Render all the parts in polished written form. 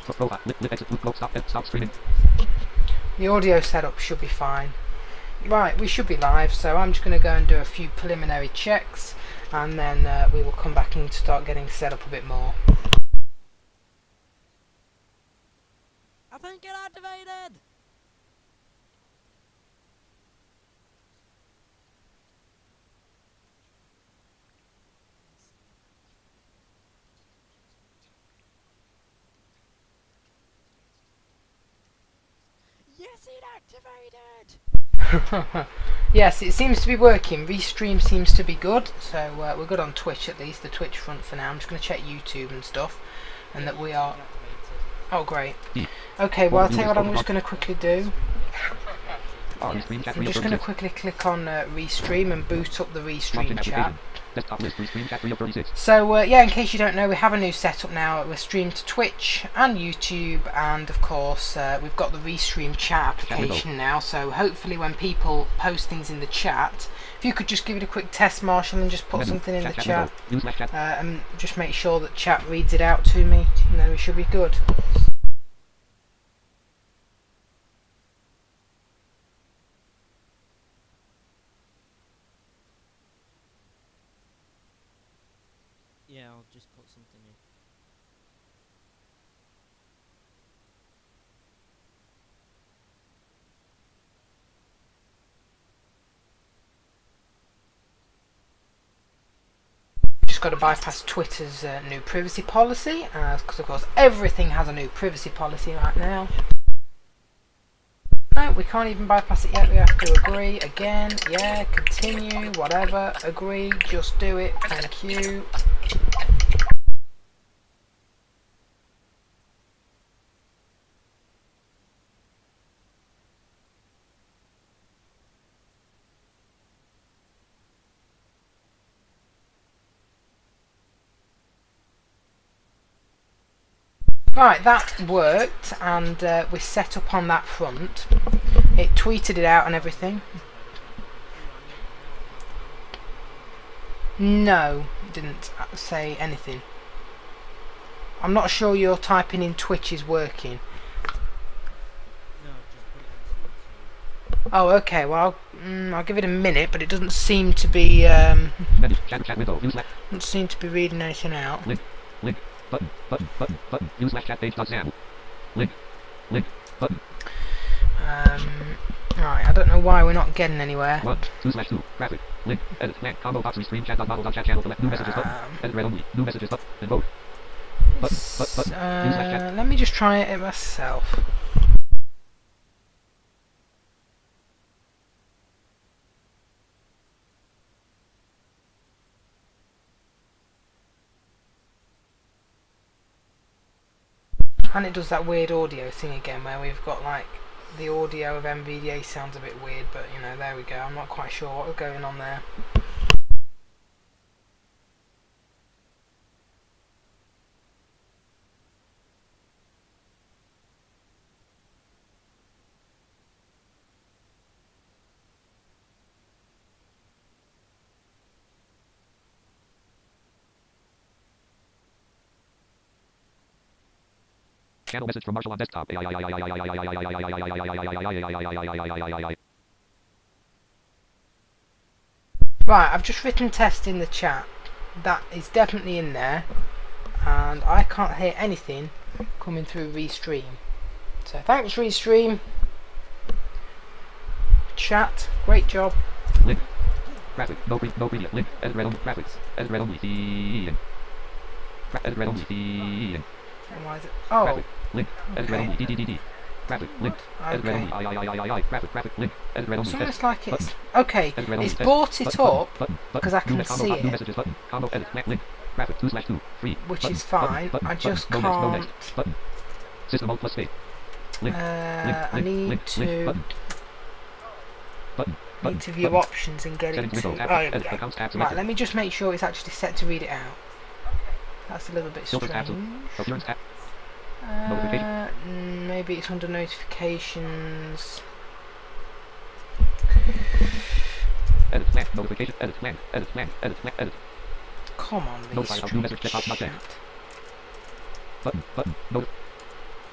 Stop streaming. The audio setup should be fine. Right, we should be live, so I'm just going to go and do a few preliminary checks, and then we will come back and start getting set up a bit more. I think it activated! Yes, it activated! Yes, it seems to be working. Restream seems to be good, so we're good on Twitch at least, the Twitch front for now. I'm just going to check YouTube and stuff, and that we are... Oh, great. Okay, well, I'll tell you what I'm just going to quickly do. I'm just going to quickly click on Restream and boot up the Restream chat. So yeah, in case you don't know, we have a new setup now. We're streamed to Twitch and YouTube, and of course we've got the Restream chat application now, so hopefully when people post things in the chat, if you could just give it a quick test, Marshall, and just put something in the chat, and just make sure that chat reads it out to me, and then we should be good. Yeah, I'll just put something in. Just got to bypass Twitter's new privacy policy, because of course everything has a new privacy policy right now. No, we can't even bypass it yet. We have to agree again. Yeah, continue, whatever, agree, just do it, thank you. Right, that worked, and we're set up on that front. It tweeted it out and everything. No, it didn't say anything. I'm not sure your typing in Twitch is working. Oh, okay. Well, I'll give it a minute, but it doesn't seem to be doesn't seem to be reading anything out. Link. Button. Use left chat page.zam. Link. Button. Right, I don't know why we're not getting anywhere. 1/2/2. Graphic. Link. Edit. Blank. Combo box. Restream chat.model.chat channel. New messages button. Edit read only. New messages button. And vote. Button. Use left chat. Let me just try it myself. And it does that weird audio thing again, where we've got like the audio of MVDA sounds a bit weird, but you know, there we go. I'm not quite sure what's going on there. Channel message from Marshall on desktop. Right, I've just written test in the chat. That is definitely in there, and I can't hear anything coming through Restream. So thanks, Restream. Chat, great job. Link. Graphic. No media. Link. Edit read only. Graphics. Edit read only. Feeding. Edit read only. Feeding. Why is it? Oh. Graphic. Link. Edit read only. DDD. Graphic. Link. Edit read Okay. only. Graphic. Link. Edit read only. It's almost like it's... Okay, it's brought it up, because I can see New it, messages button. Combo edit. Link. Graphic. 2/2. Free. which is fine. I just No can't... button. System mode plus space. Link. I need to... Button. Need to view options and get Settings into... window. Oh, here we Edit go. accounts tab Right, selected. let me just make sure it's actually set to read it out. That's a little bit Filter tab. strange. Appearance tab. Notification. Maybe it's under notifications. Edit plan. Notification. Edit plan. Edit plan. Edit plan. Edit. Come on, Notify about new message check box not shit. checked. Button.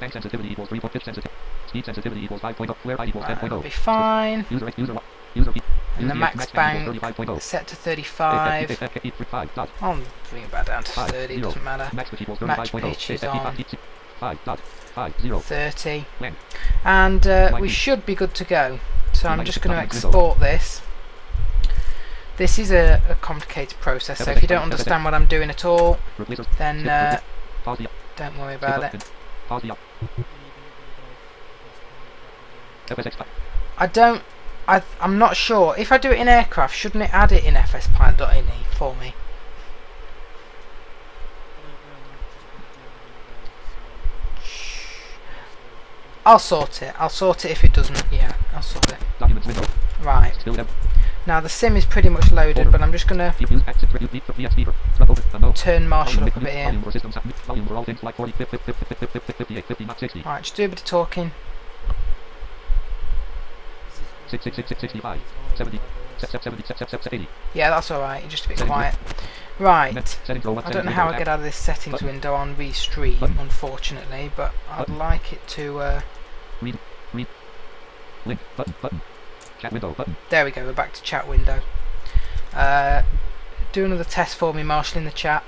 Bank sensitivity equals 3. Pitch sensitivity. Speed sensitivity equals 5.0. Flare height equals Right, 10.0. that'll be fine. User And the max bank is set to 35. I'll bring it back down to 30, doesn't matter. Match pitch is on 30. And we should be good to go. So I'm just going to export this. This is a complicated process, so if you don't understand what I'm doing at all, then don't worry about it. I'm not sure. If I do it in aircraft, shouldn't it add it in fspilot.ini for me? I'll sort it. I'll sort it if it doesn't. Yeah, I'll sort it. Right. Now the sim is pretty much loaded, but I'm just going to turn Marshall up a bit here. Right, just do a bit of talking. 65, 70, 80. Yeah, that's alright, you're just a bit quiet. Right, I don't know how I get out of this settings window on Restream, unfortunately, but I'd like it to... Read, link, button, chat window, button. There we go, we're back to chat window. Do another test for me, Marshall, in the chat.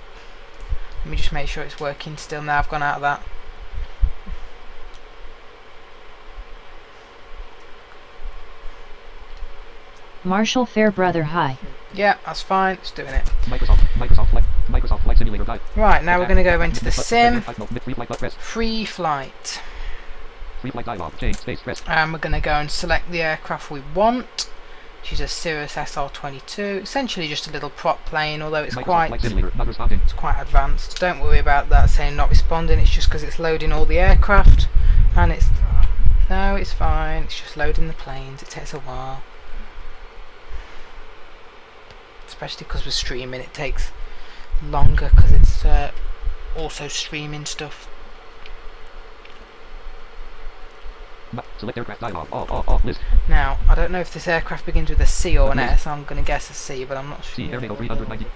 Let me just make sure it's working still now I've gone out of that. Marshall Fairbrother, hi. Yeah, that's fine, it's doing it. Microsoft Flight Simulator Guide. Right, now we're going to go into the sim. Free flight. Free flight dialog. Change space press. And we're going to go and select the aircraft we want, which is a Cirrus sr22. Essentially just a little prop plane, although it's quite advanced. Don't worry about that saying not responding, it's just because it's loading all the aircraft. And it's... No, it's fine, it's just loading the planes, it takes a while. Especially because we're streaming, it takes longer because it's also streaming stuff. Select aircraft dialog. List. Now, I don't know if this aircraft begins with a C or an S. I'm going to guess a C, but I'm not sure. C, Airnagle 390.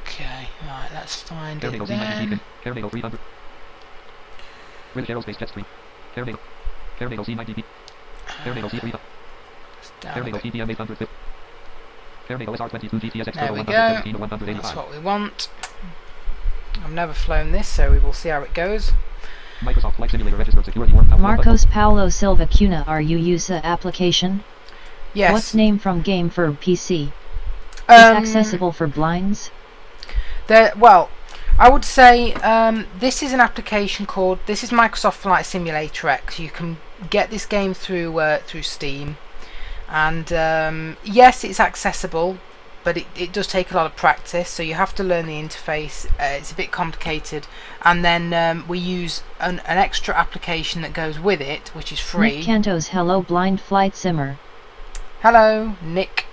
Okay, right, let's find it Airnagle then. Airnagle 300. British Aerospace Jetstream. Airnagle C90B. Airnagle C3. Airnagle TTM 850. Airnagle SR22 GTS There we go. 117 That's what we want. I've never flown this, so we will see how it goes. Microsoft Flight Simulator registered security warm. Marcos Paulo Silva Cunha, are you use the application? Yes. What's name from game for PC? Is accessible for blinds? Well, I would say this is an application called, this is Microsoft Flight Simulator X. You can get this game through Steam, and yes, it's accessible, but it does take a lot of practice, so you have to learn the interface. It's a bit complicated, and then we use an extra application that goes with it, which is free. Nick Cantos, hello blind flight simmer. Hello, Nick.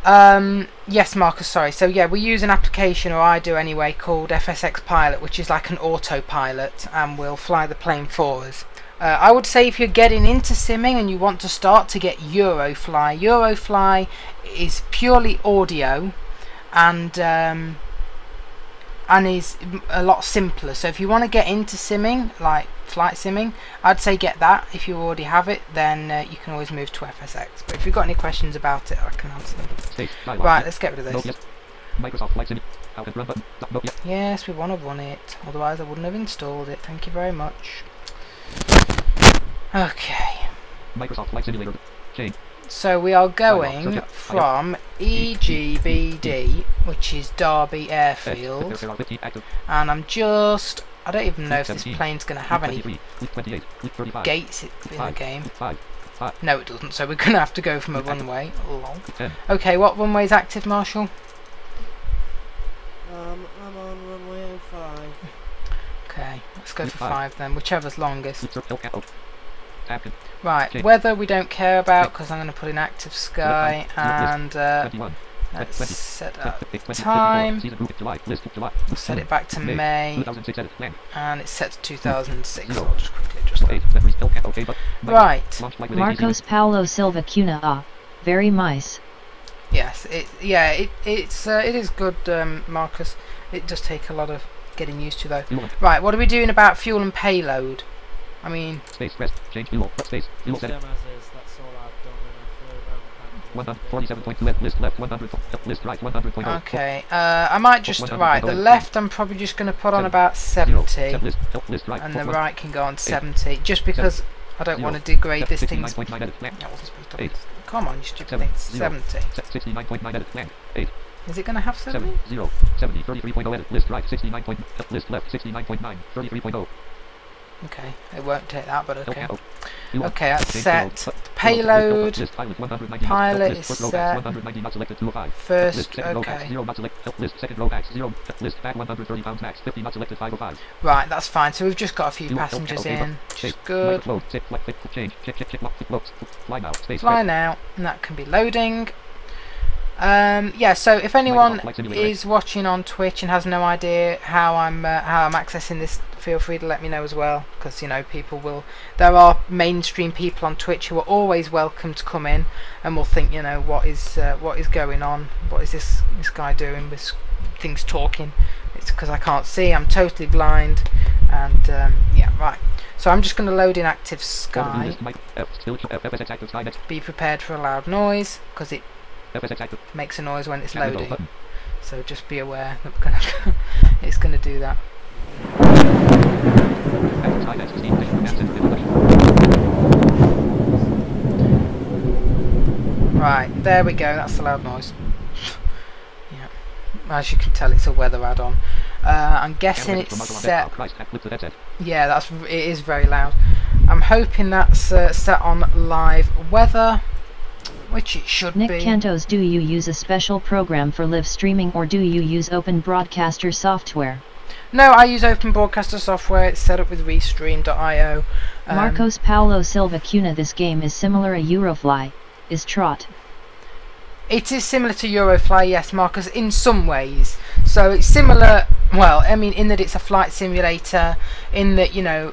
Yes, Marcus, sorry. So yeah, we use an application, or I do anyway, called FSX Pilot, which is like an autopilot, and will fly the plane for us. I would say if you're getting into simming and you want to start, to get Eurofly. Eurofly is purely audio, and is a lot simpler. So if you want to get into simming, like flight simming, I'd say get that. If you already have it, then you can always move to FSX. But if you've got any questions about it, I can answer them. Right, let's get rid of this. Microsoft Flight Simulator. Yes, we want to run it. Otherwise, I wouldn't have installed it. Thank you very much. Okay. Microsoft Flight Simulator. Change. So we are going from EGBD, which is Derby Airfield, and I don't even know if this plane's going to have any gates in the game. No, it doesn't, so we're going to have to go from a runway. Okay, what runway is active, Marshall? I'm on runway 05. Okay, let's go for 5 then, whichever's longest. Right, Check. weather we don't care about because I'm going to put in active sky, and let's set up time, we'll set it back to May, and it's set to 2006, so I'll just quickly adjust that. Right, Marcos Paulo Silva Cunha, very nice. Yes, it is good, Marcus. It does take a lot of getting used to though. Fuel. Right, what are we doing about fuel and payload? I mean, Space. Rest. Change fuel. Space. Fuel Use them setting. as is, that's all I've done, and I flew around the back. 147.2 list left 100 list right 100.0. okay. I might just right. The left, I'm probably just going to put on about 70, List right. and the right can go on 70, just because I don't want to 0. degrade this thing. 69.9 edit blank. That wasn't supposed to. 8. Come on, you stupid 7, thing. 0. 70. 69.9 edit blank. 8. Is it going to have 70? 7 0 70 33.0 edit list right 69. List left 69.9 33.0. Okay, it won't take that, but okay. Fuel. Okay, that's Change set. fuel. Payload. List pilot 190 Pilot list is first row set. 190 not selected 205. First, List second row max okay. 0 not select list second row max 0 list back 130 pounds max 50 not selected 505. Right, that's fine. So we've just got a few Fuel. passengers Okay. in, which is Shape. good. Load. Tip. Change. Check. Load. Fly now. Space. Fly now, and that can be loading. Yeah, so if anyone Flight simulator. is watching on Twitch and has no idea how I'm accessing this, feel free to let me know as well, because you know people will. There are mainstream people on Twitch who are always welcome to come in and will think, you know, what is going on? What is this guy doing with things talking? It's because I can't see. I'm totally blind, and yeah, right. So I'm just going to load in active sky. Be prepared for a loud noise because it makes a noise when it's loading. So just be aware that we're gonna it's going to do that. Right, there we go. That's the loud noise. Yeah, as you can tell, it's a weather add-on. I'm guessing it's set. Yeah, it is very loud. I'm hoping that's set on live weather, which it should Nick be. Cantos, do you use a special program for live streaming or do you use Open Broadcaster software? No, I use Open Broadcaster software. It's set up with Restream.io. Marcos Paulo Silva Cunha, this game is similar to Eurofly. Is Trot? It is similar to Eurofly, yes, Marcus, in some ways. So it's similar, well, I mean, in that it's a flight simulator, in that, you know,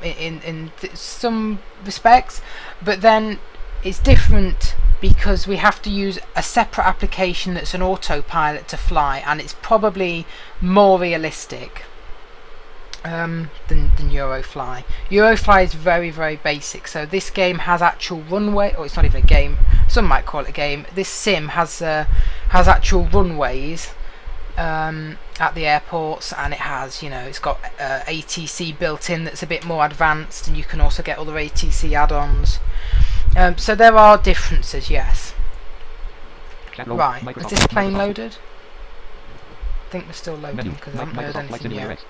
in some respects, but then it's different because we have to use a separate application that's an autopilot to fly, and it's probably more realistic than Eurofly. Eurofly is very, very basic. So this game has actual runway, or it's not even a game. Some might call it a game. This sim has actual runways at the airports, and it has, you know, it's got ATC built in that's a bit more advanced, and you can also get other ATC add-ons. So there are differences, yes. Right, is this plane loaded? I think we're still loading because I haven't heard anything yet.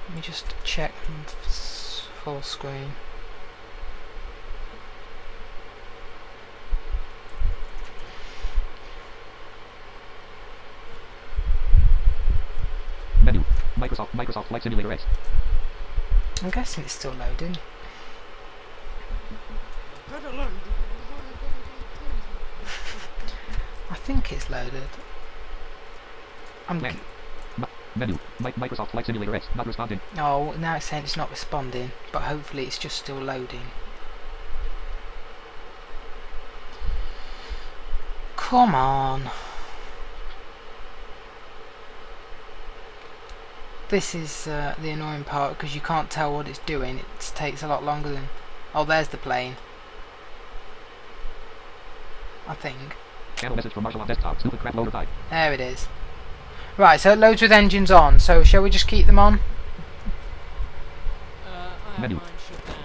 Let me just check full screen. Menu. Microsoft Flight Simulator X. I'm guessing it's still loading. I think it's loaded. Menu. Microsoft Flight Simulator X. Not responding. Oh, now it's saying it's not responding, but hopefully it's just still loading. Come on. This is the annoying part, because you can't tell what it's doing. It takes a lot longer than... Oh, there's the plane. I think. Channel message from Marshall on desktop. Stupid crap loader 5. There it is. Right, so it loads with engines on. So shall we just keep them on? Menu.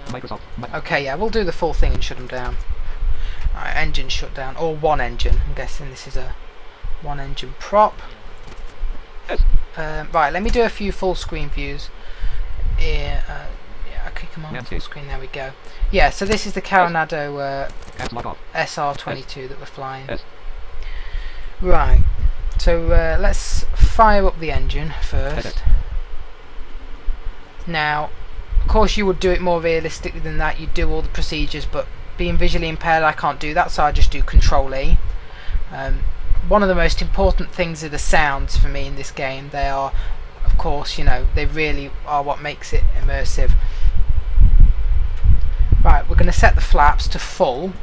Microsoft. Okay, yeah, we'll do the full thing and shut them down. Alright, engine shut down. Or one engine. I'm guessing this is a one engine prop. Right, let me do a few full screen views. Yeah, okay, come on, full screen, there we go. Yeah, so this is the Coronado sr22 that we're flying. Right, so let's fire up the engine first. Now, of course you would do it more realistically than that, you'd do all the procedures, but being visually impaired I can't do that, so I just do Control E. One of the most important things are the sounds for me in this game. They are, of course, you know, they really are what makes it immersive. Right, we're going to set the flaps to full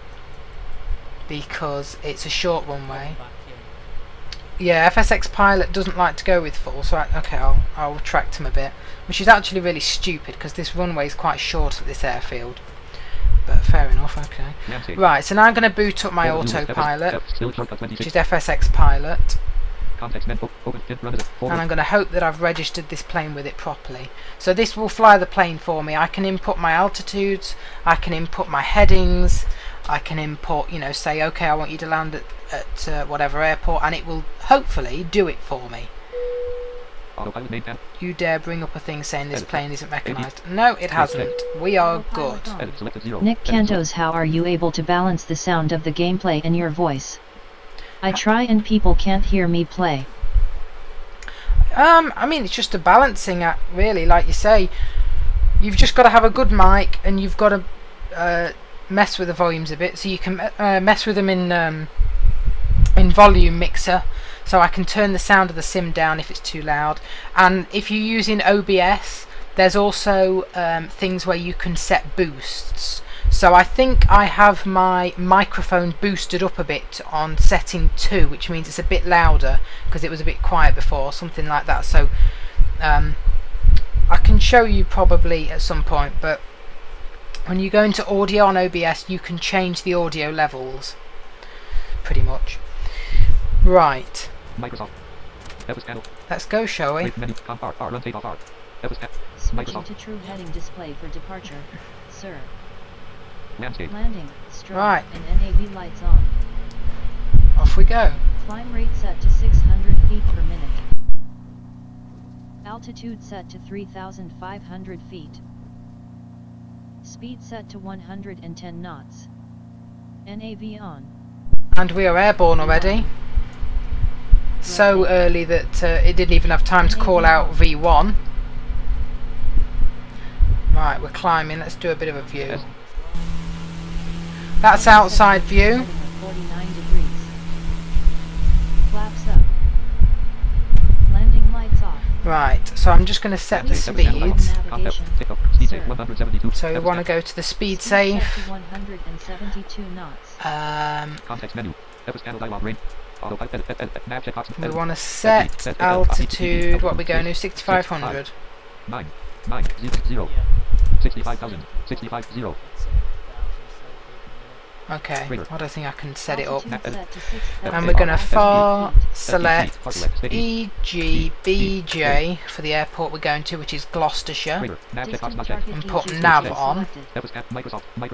because it's a short runway. Yeah, FSX Pilot doesn't like to go with full, so okay, I'll retract him a bit. Which is actually really stupid because this runway is quite short at this airfield. But fair enough, okay. Right, so now I'm going to boot up my autopilot, which is FSX Pilot. And I'm going to hope that I've registered this plane with it properly. So this will fly the plane for me. I can input my altitudes, I can input my headings, I can input, you know, say, okay, I want you to land at whatever airport, and it will hopefully do it for me. You dare bring up a thing saying this plane isn't mechanized? No, it hasn't. We are good. Nick Cantos, how are you able to balance the sound of the gameplay in your voice? I try and people can't hear me play. I mean, it's just a balancing act, really. Like you say, you've just got to have a good mic, and you've got to mess with the volumes a bit, so you can mess with them in volume mixer. So I can turn the sound of the sim down if it's too loud. And if you're using OBS, there's also things where you can set boosts. So I think I have my microphone boosted up a bit on setting 2, which means it's a bit louder because it was a bit quiet before, something like that. So I can show you probably at some point, but when you go into audio on OBS, you can change the audio levels pretty much. Right. Microsoft. Let's go, shall we? Switching to true heading display for departure, sir. Landscape. Landing, stroke, Right. and NAV lights on. Off we go. Climb rate set to 600 feet per minute. Altitude set to 3,500 feet. Speed set to 110 knots. NAV on. And we are airborne already. So early that it didn't even have time to call out V1. Right, we're climbing. Let's do a bit of a view. That's outside view. 49 degrees. Flaps up. Landing lights off. Right, so I'm just going to set the speeds. Navigation. So we want to go to the speed safe. Set to 172 knots. Context menu. Dialog range. We want to set altitude. What are we going to? 6,500. 9, 0, 65,000, 65, 0. Okay, I don't think I can set it up. Altitude set to 6,000 And we're going to far feet. select EGBJ for the airport we're going to, which is Gloucestershire. Distant target And put gauges nav are on. selected. Microsoft. NAV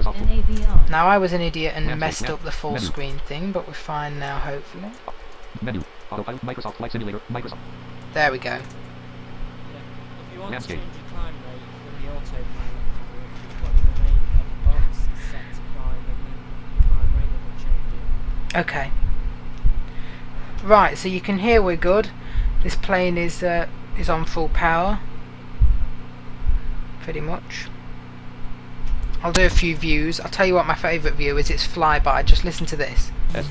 on. Now I was an idiot and Landscape, messed yeah. up the full Menu. screen thing, but we're fine now, hopefully. Menu. Autopilot. Microsoft Flight Simulator. Microsoft. There we go. Yeah. If you want Landscape. to change your climb rate from the autopilot panel, you've got the main box set to climb, and then the climb rate will change it. Okay. Right, so you can hear we're good. This plane is on full power. Pretty much. I'll do a few views. I'll tell you what my favourite view is. It's flyby. Just listen to this. S.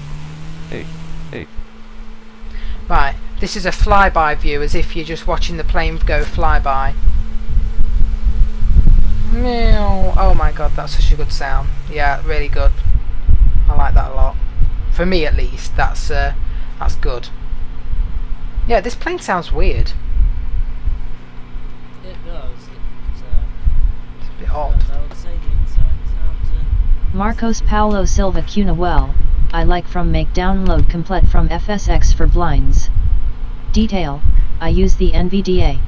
A. A. Right, this is a flyby view, as if you're just watching the plane go flyby. Meow. Oh my god, that's such a good sound. Yeah, really good. I like that a lot. For me, at least, that's good. Yeah, this plane sounds weird. It does. It's a bit I odd. would say the inside sounds Marcos Paulo Silva Cunawell, I like from make download complete from FSX for blinds. Detail, I use the NVDA.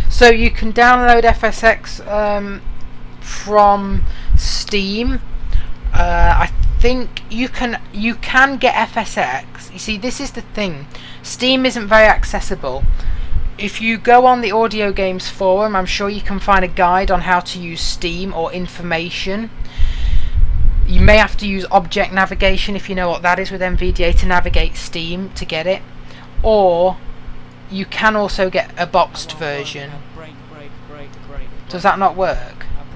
So you can download FSX from Steam. I think you can get FSX. You see, this is the thing. Steam isn't very accessible. If you go on the Audio Games forum, I'm sure you can find a guide on how to use Steam or information. You may have to use object navigation, if you know what that is, with NVDA to navigate Steam to get it. Or you can also get a boxed version. break. Does that not work? I'd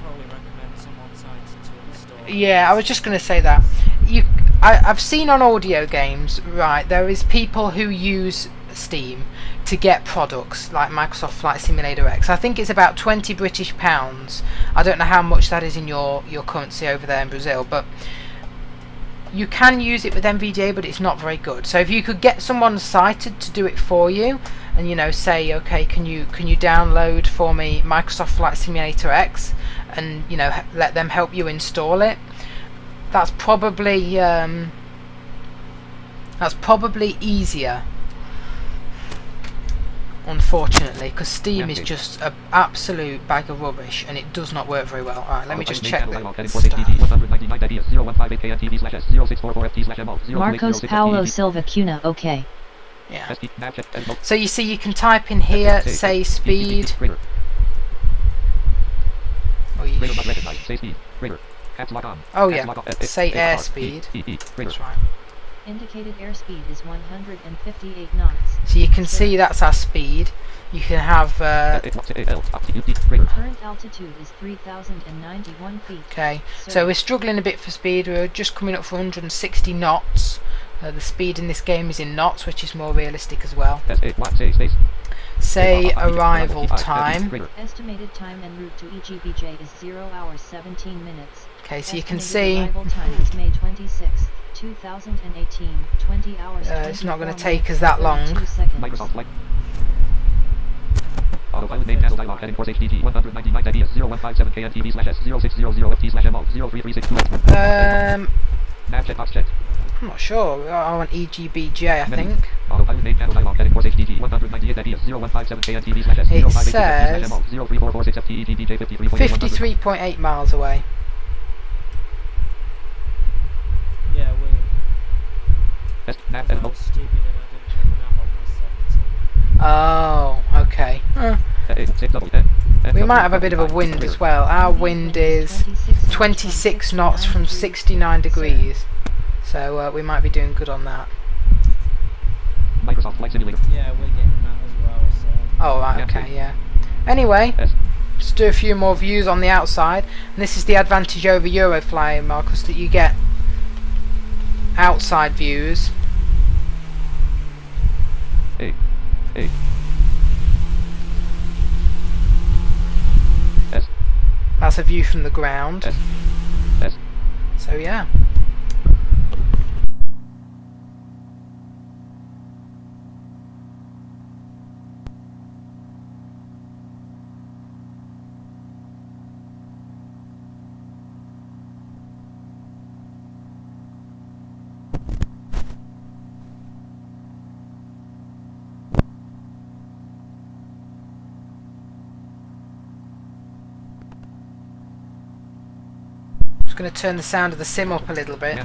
probably recommend some on-site to install. Yeah, I was just going to say that. I've seen on Audio Games, right, there is people who use Steam to get products like Microsoft Flight Simulator X. I think it's about 20 British pounds. I don't know how much that is in your currency over there in Brazil, but you can use it with NVDA, but it's not very good. So if you could get someone sighted to do it for you, and you know, say, okay, can you download for me Microsoft Flight Simulator X, and you know, let them help you install it. That's probably easier, unfortunately, because Steam is just an absolute bag of rubbish and it does not work very well. Alright, let me just check the Marcos Paulo Silva Cunha, okay. Yeah. So you see, you can type in here, say speed. Oh yeah, say airspeed. That's right. Indicated airspeed is 158 knots. So you can see that's our speed. You can have current altitude is 3,091 feet. Okay, so we're struggling a bit for speed. We're just coming up for 160 knots. The speed in this game is in knots, which is more realistic as well. Say arrival time. Estimated time en route to EGBJ is 0 hours 17 minutes. Okay, so you can see arrival time is May 26th, 2018, 20 hours. It's not going to take us that long. Microsoft Flight. Autopilot name handle dialog heading course HDG 199 ideas 0157 KNTV/S0600FT/M0 Nav checkbox checked. I'm not sure. I want EGBJ, I think. Autopilot name handle dialog heading course HDG 198 ideas 0157 KNTV/S It says 03446FTEGJ 53.8 miles away. Yeah, we. Nav I was stupid and I didn't put the nav on my 17. Oh, okay. We might have a bit of a wind as well. Our wind is 26 knots from 69 degrees. So we might be doing good on that. Microsoft Flight Simulator. Yeah, we're getting that as well. So. Oh, right, okay, yeah. Anyway, let's do a few more views on the outside. And this is the advantage over Eurofly, Marcus, that you get outside views. Hey. That's a view from the ground. S. So yeah. Just going to turn the sound of the sim up a little bit.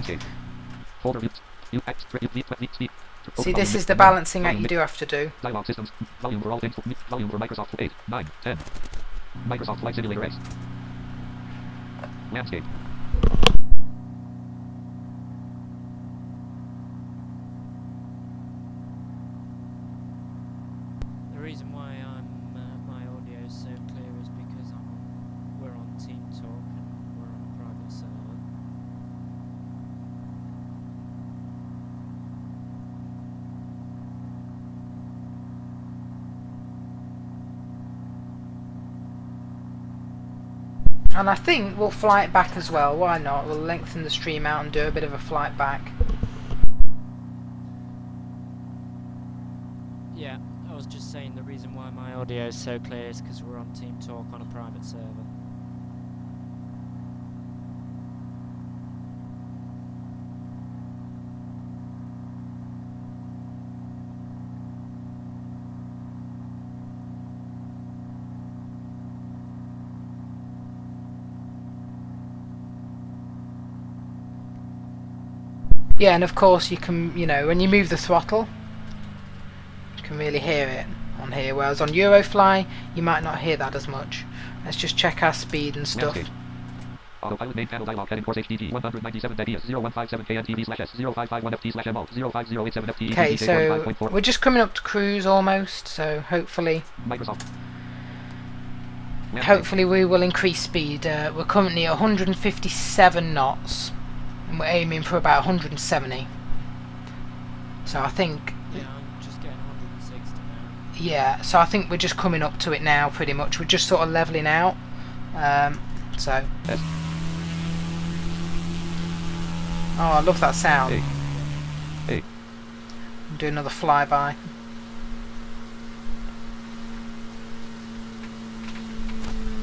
See, this is the balancing act you do have to do. Dialog systems. Volume for all things. Volume for Microsoft 8, 9, 10. Microsoft Flight Simulator X. Landscape. The reason why my audio is so clear is because we're on Team Talk and we're on a private server. And I think we'll fly it back as well. Why not? We'll lengthen the stream out and do a bit of a flight back. Yeah, I was just saying the reason why my audio is so clear is because we're on Team Talk on a private server. Yeah, and of course you can, you know, when you move the throttle, you can really hear it on here, whereas on Eurofly you might not hear that as much. Let's just check our speed and stuff. Autopilot main panel dialog heading course HDG 197 ideas 0157 KNTV/S0551FT/M0 05087FT. Okay, so we're just coming up to cruise almost, so hopefully we will increase speed. We're currently at 157 knots and we're aiming for about 170. So I think, Yeah, I'm just getting 160 now. yeah, so I think we're just coming up to it now pretty much. We're just sort of leveling out. So Oh, I love that sound. Hey. Hey. Do another flyby.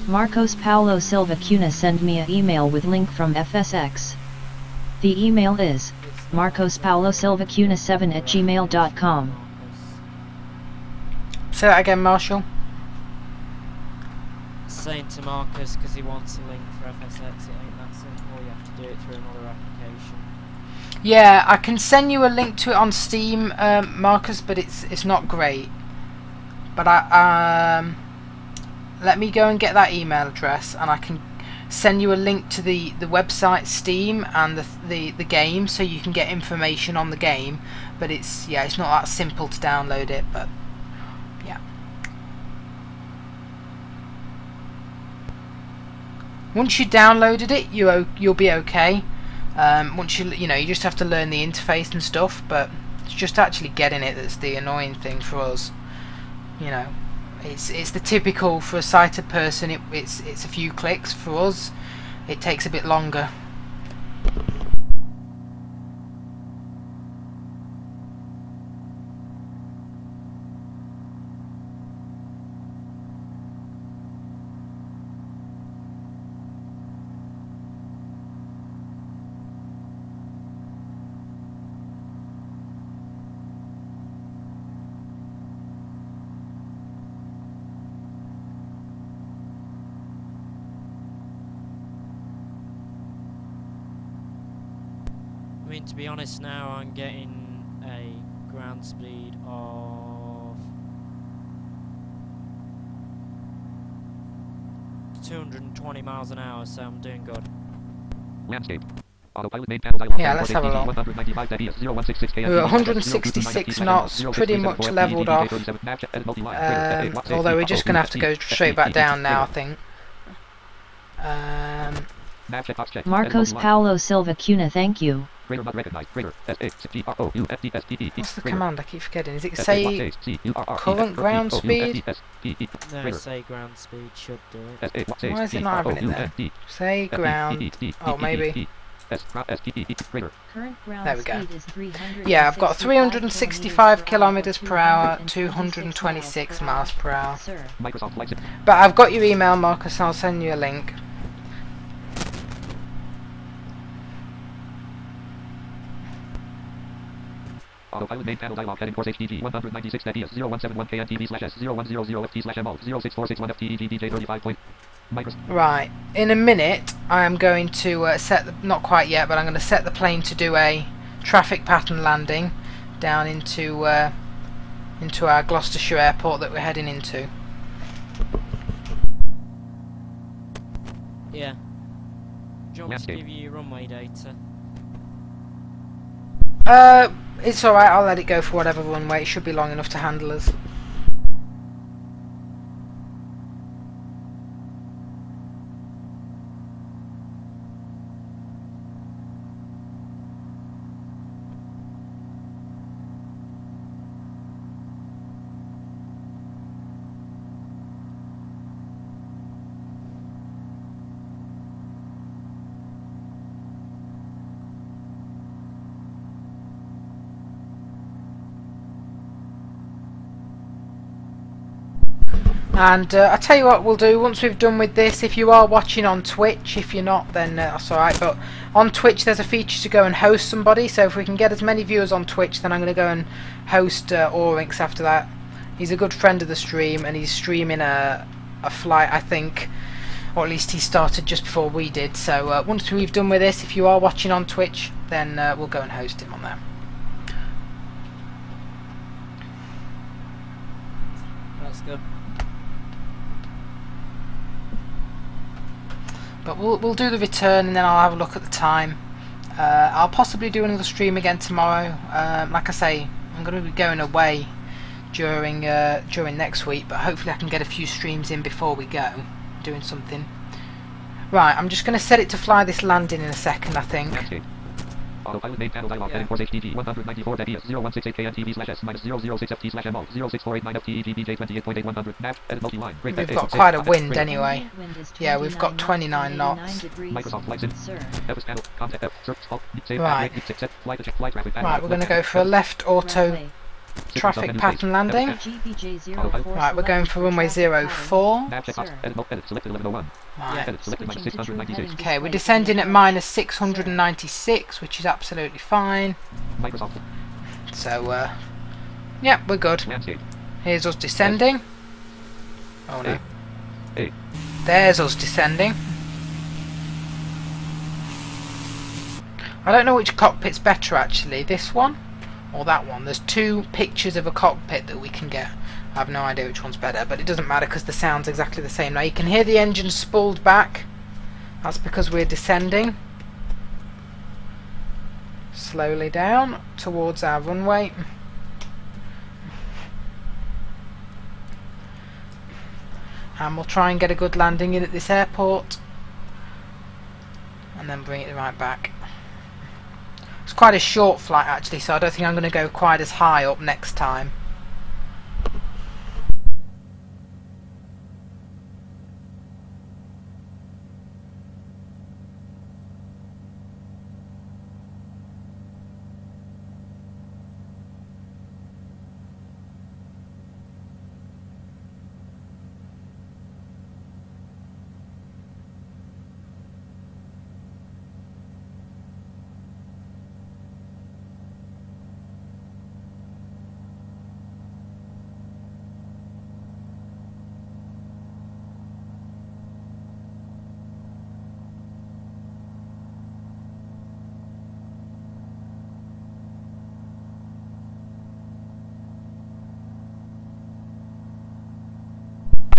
Marcos Paulo Silva Cunha send me a email with link from FSX. The email is marcospaulosilvacuna7@gmail.com. Say that again, Marshall. Saying to Marcus because he wants a link for FSX. It ain't that simple. You have to do it through another application. Yeah, I can send you a link to it on Steam, Marcus, but it's not great. But let me go and get that email address, and I can send you a link to the website Steam and the game, so you can get information on the game. But it's not that simple to download it. But yeah, once you downloaded it, you'll be okay. Once you just have to learn the interface and stuff. But it's just actually getting it that's the annoying thing for us. It's the typical for a sighted person. It's a few clicks. For us, it takes a bit longer. I mean, to be honest, now I'm getting a ground speed of 220 miles an hour, so I'm doing good. Landscape. Autopilot main panel dialog. Yeah, let's have a look. 195 km, We're at 166 knots, pretty much levelled off. Although we're just going to have to go straight back down now, I think. Marcos Paulo Silva Cunha, thank you. What's the command? I keep forgetting. Is it say current ground speed? No, say ground speed should do it. Why is it not having it there? Say ground. Oh, maybe. Current ground There we go. speed is 365 Yeah, I've got 365 kilometers per hour, 226 226 miles per hour. Sir. But I've got your email, Marcus, and I'll send you a link. Autopilot main panel dialog heading course HTG 196 NDS 0171 KNTV/S0100FT/MO 06461FTEGDJ35 Right, in a minute I am going to set the, not quite yet, but I'm going to set the plane to do a traffic pattern landing down into our Gloucestershire airport that we're heading into. Yeah. Do you want me to give you runway data? It's alright, I'll let it go for whatever runway. It should be long enough to handle us. And I'll tell you what we'll do once we've done with this. If you are watching on Twitch, if you're not, then that's alright. But on Twitch there's a feature to go and host somebody. So if we can get as many viewers on Twitch, then I'm going to go and host Oryx after that. He's a good friend of the stream, and he's streaming a flight, I think. Or at least he started just before we did. So once we've done with this, if you are watching on Twitch, then we'll go and host him on there. That's good. But we'll do the return, and then I'll have a look at the time. I'll possibly do another stream again tomorrow. Like I say, I'm going to be going away during next week, but hopefully I can get a few streams in before we go, doing something. Right, I'm just going to set it to fly this landing in a second, I think. Autopilot main panel dialog. Heading Force HDG 194 ZBS 0168 KNTV/S -006 FT /MO 06489 FTEGBJ 28.8100 nav. Edit multi-line. We've got quite a wind anyway. Yeah, we've got 29 knots. Microsoft Flight Sim. FS panel. Contact F. Search. Save. Right. Flight traffic. Right, we're going to go for a left auto traffic pattern landing. Right, we're going for runway 04. Right. Okay, we're descending at -696, which is absolutely fine. So, yeah, we're good. Here's us descending. Oh no. There's us descending. I don't know which cockpit's better actually, this one or that one. There's two pictures of a cockpit that we can get. I have no idea which one's better, but it doesn't matter because the sound's exactly the same. Now you can hear the engine spooled back. That's because we're descending slowly down towards our runway. And we'll try and get a good landing in at this airport and then bring it right back. It's quite a short flight actually, so I don't think I'm going to go quite as high up next time.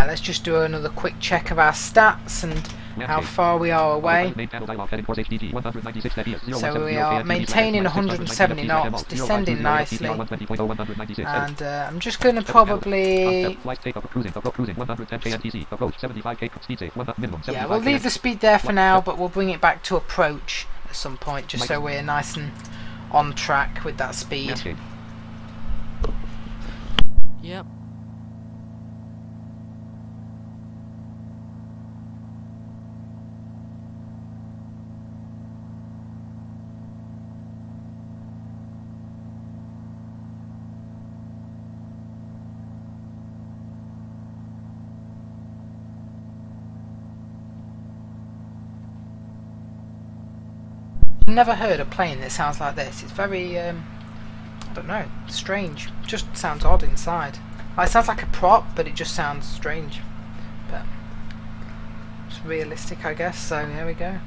Let's just do another quick check of our stats and how far we are away. So we are maintaining 170 knots, descending nicely, and I'm just going to probably... Yeah, we'll leave the speed there for now, but we'll bring it back to approach at some point, just so we're nice and on track with that speed. Yep. Never heard a plane that sounds like this. It's very, I don't know, strange. Just sounds odd inside. Like, it sounds like a prop, but it just sounds strange. But it's realistic, I guess. So there we go.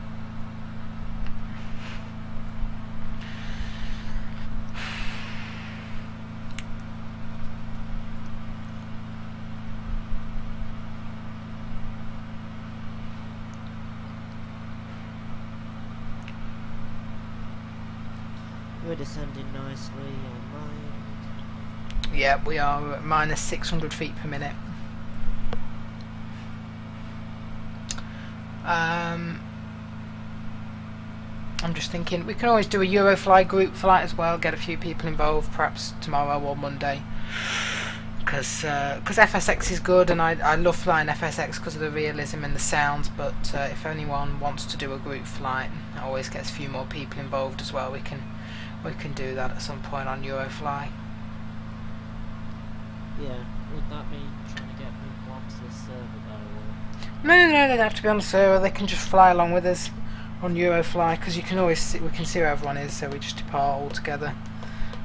We're descending nicely on mine. Yeah, we are at -600 feet per minute. I'm just thinking we can always do a Eurofly group flight as well, get a few people involved, perhaps tomorrow or Monday. Because FSX is good, and I love flying FSX because of the realism and the sounds. But if anyone wants to do a group flight, it always gets a few more people involved as well. We can do that at some point on Eurofly. Yeah, would that mean trying to get people onto the server though? No, they don't have to be on the server. They can just fly along with us on Eurofly, because you can always see, we can see where everyone is. So we just depart all together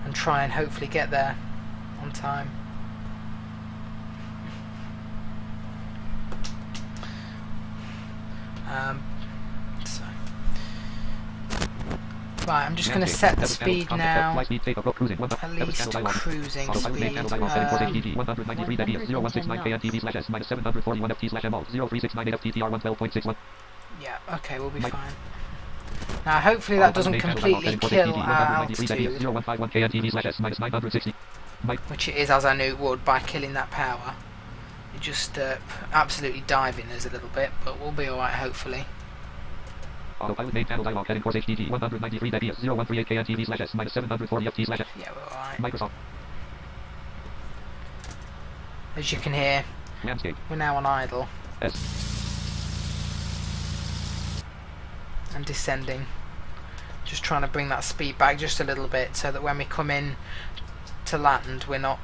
and try and hopefully get there on time. So. Right, I'm just going to set the speed now, at least to cruising speed. Yeah, okay, we'll be fine. Now, hopefully that doesn't completely kill our altitude, which it is, as I knew it would, by killing that power. It just absolutely diving us a little bit, but we'll be alright, hopefully. Autopilot main panel dialog heading course HDG 193 DES 0138 KNTV slash S minus 740 FT slash S. Yeah, we're alright. Microsoft. As you can hear, Landscape. we're now on idle S. and descending. Just trying to bring that speed back just a little bit so that when we come in to land, we're not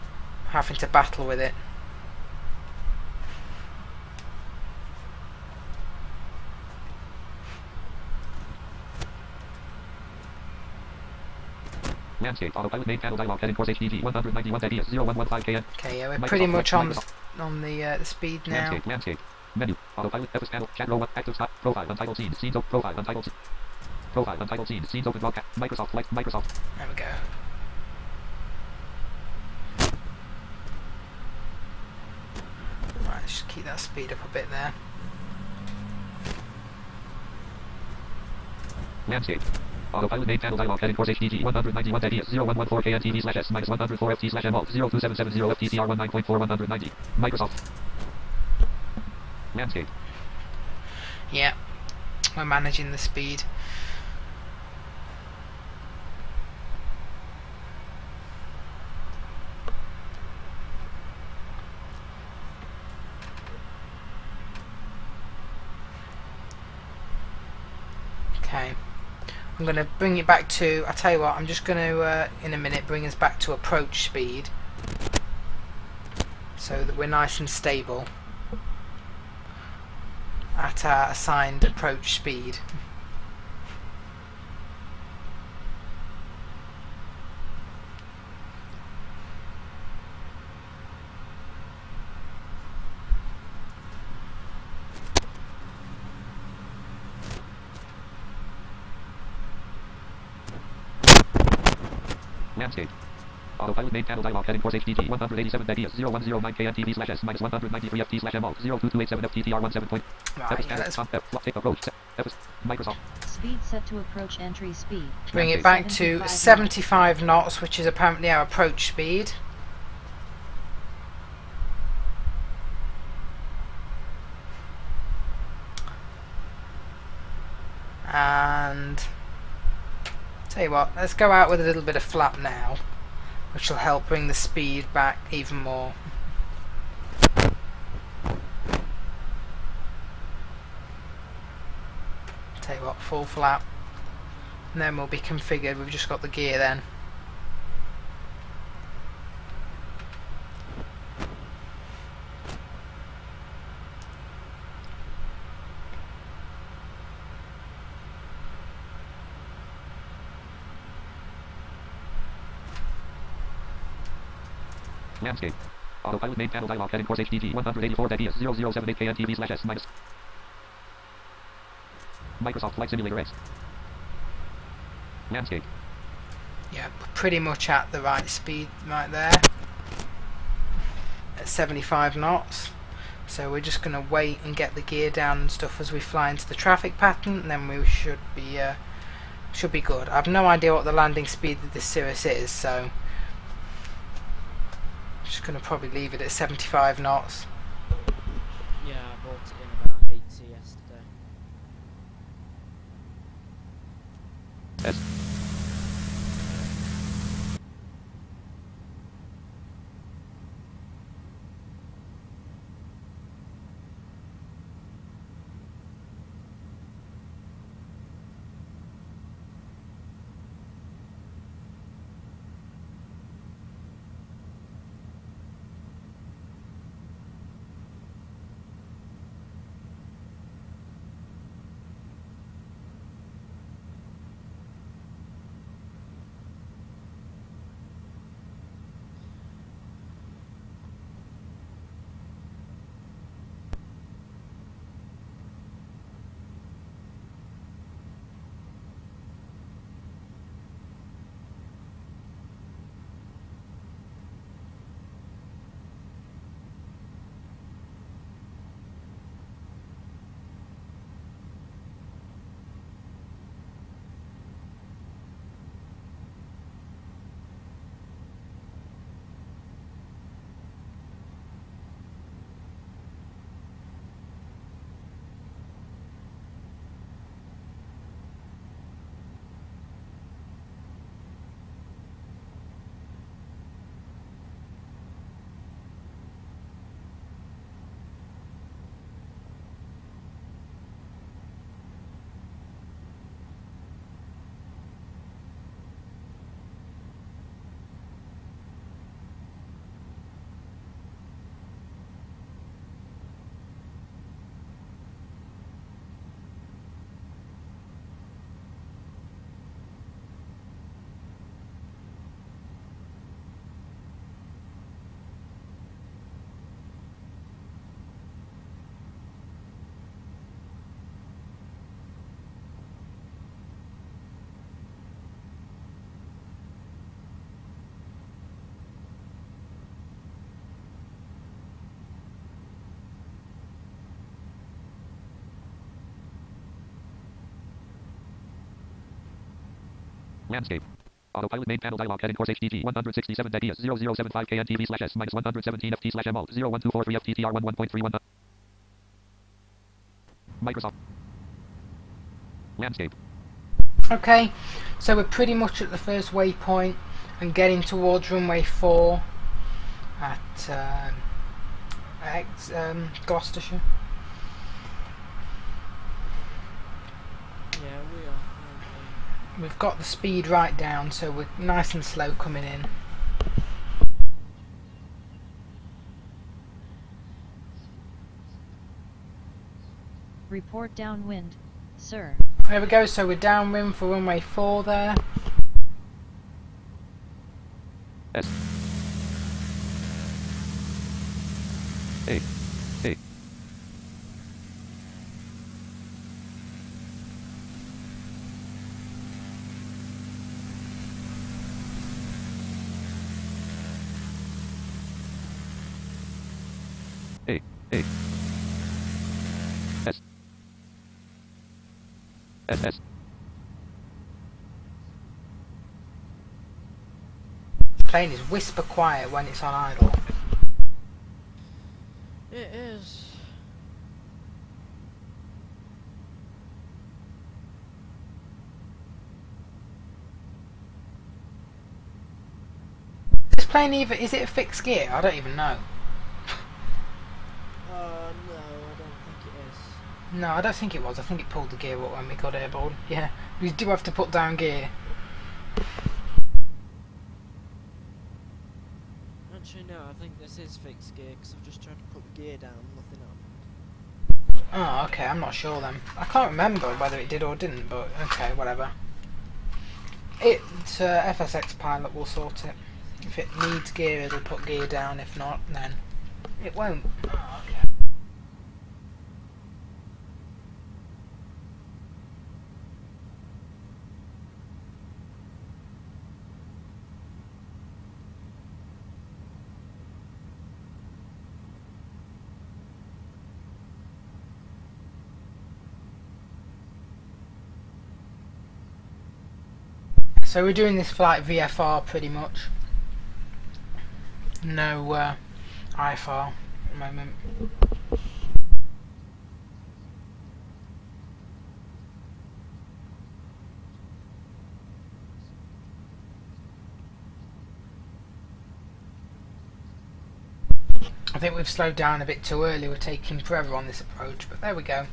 having to battle with it. Landscape. Autopilot main panel dialog heading course HDG 191 DES 0115 KN. Okay, yeah, we're Microsoft pretty much on Microsoft. the speed now. Landscape. Landscape. Menu. Autopilot FS panel. Chat row 1. Active stop. Profile. Untitled scenes. Scenes open. Profile. Untitled scenes. Profile. Untitled scenes. Scenes open. Broadcast. Microsoft. Flight. Microsoft. There we go. Right, let's just keep that speed up a bit there. Landscape. Autopilot main panel dialog heading course HDG 191 DES 0114 KNTV slash S minus 104 FT slash M alt 02770 FTCR 19.4 190. Microsoft. Landscape. Yeah, we're managing the speed. Okay, I'm going to bring it back to, I'll tell you what, I'm just going to in a minute bring us back to approach speed so that we're nice and stable at our assigned approach speed. Landscape. Autopilot main panel dialog heading course HDG 187 DES 0109 KNTV slash S minus 193 FT slash M alt 02287 FTTR 17 point. Right, yeah, let's Approach. Microsoft. Speed set to approach entry speed. bring it back to 75 knots, which is apparently our approach speed. And tell you what, let's go out with a little bit of flap now, which will help bring the speed back even more. Tell you what, full flap, and then we'll be configured. We've just got the gear then. Landscape. Autopilot main panel dialog heading course HDG 184 DES 0078 KNTV slash S minus. Microsoft Flight Simulator X. Landscape. Yeah, pretty much at the right speed right there at 75 knots. So we're just going to wait and get the gear down and stuff as we fly into the traffic pattern, and then we should be good. I've no idea what the landing speed of this Cirrus is, so I'm just going to probably leave it at 75 knots. Yeah, I bought it in about 80 yesterday. S. Landscape. Autopilot main panel dialog heading course HTT 167 DES 0075 KNTV/S minus 117 FT/MO 01243 FTTR 11.31. Microsoft. Landscape. Okay, so we're pretty much at the first waypoint and getting towards runway 4 at Gloucestershire. Yeah, we are. We've got the speed right down, so we're nice and slow coming in. Report downwind, sir. There we go, so we're downwind for runway 4 there. S. A. A. A. A. S. S. S. Plane is whisper quiet when it's on idle. It is. This plane is it a fixed gear? I don't even know. No, I don't think it is. No, I don't think it was. I think it pulled the gear up when we got airborne. Yeah, we do have to put down gear. Actually, no, I think this is fixed gear because I've just tried to put the gear down, nothing up. Oh, okay, I'm not sure then. I can't remember whether it did or didn't, but okay, whatever. FSX pilot will sort it. If it needs gear, it'll put gear down. If not, then it won't. Oh, okay. So we're doing this flight VFR pretty much. No IFR at the moment. I think we've slowed down a bit too early. We're taking forever on this approach, but there we go.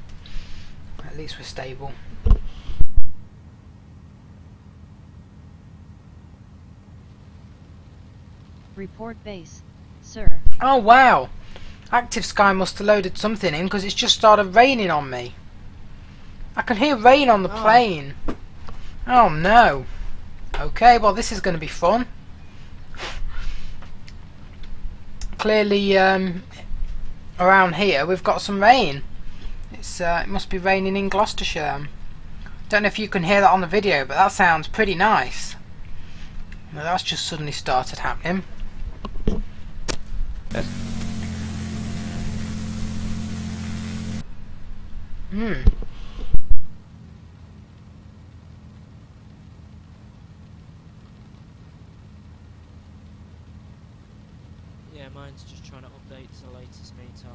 At least we're stable. Report base, sir. Oh wow! Active Sky must have loaded something in because it's just started raining on me. I can hear rain on the plane. Oh no. Okay, well this is going to be fun. Clearly around here we've got some rain. It must be raining in Gloucestershire. Don't know if you can hear that on the video, but that sounds pretty nice. Well, that's just suddenly started happening. Yeah, mine's just trying to update to the latest METAR.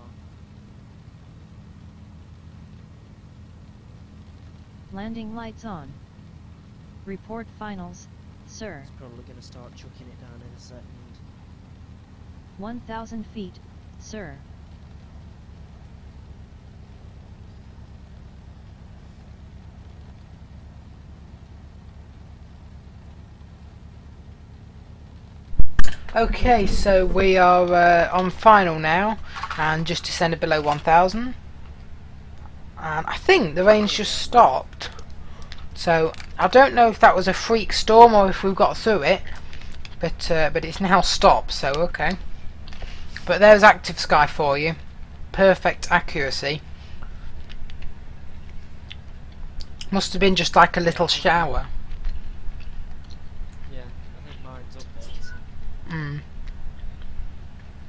Landing lights on. Report finals, sir. It's probably going to start chucking it down in a second. 1,000 feet, sir. Okay, so we are on final now, and just descended below 1,000. And I think the rain's just stopped. So I don't know if that was a freak storm or if we've got through it, but it's now stopped. So okay. But there's Active Sky for you. Perfect accuracy. Must have been just like a little shower. Yeah, I think mine's updating. I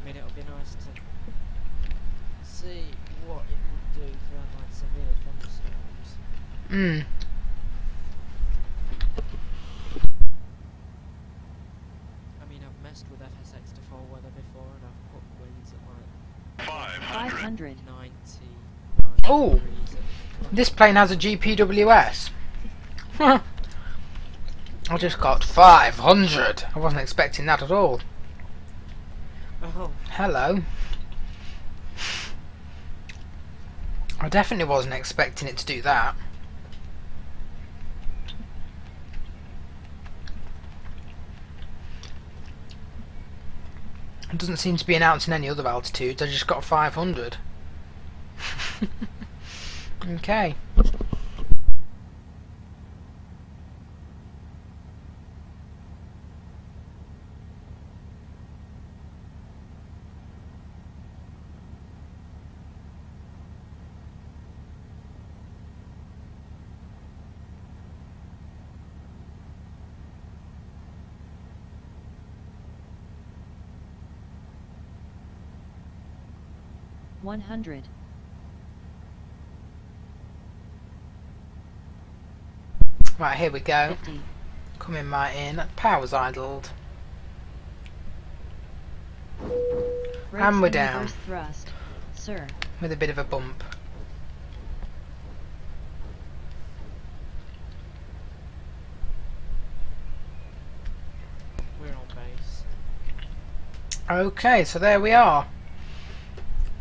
mean, it'll be nice to see what it would do if we had like severe thunderstorms. 500. 90. Oh, this plane has a GPWS. I just got 500. I wasn't expecting that at all. Oh, Hello. I definitely wasn't expecting it to do that. It doesn't seem to be announcing any other altitudes. I just got 500. Okay. $100. Right, here we go. 50. Coming right in. Power's idled. Brakes And we're in down. reverse thrust, sir. With a bit of a bump. we're on base. Okay, so there we are.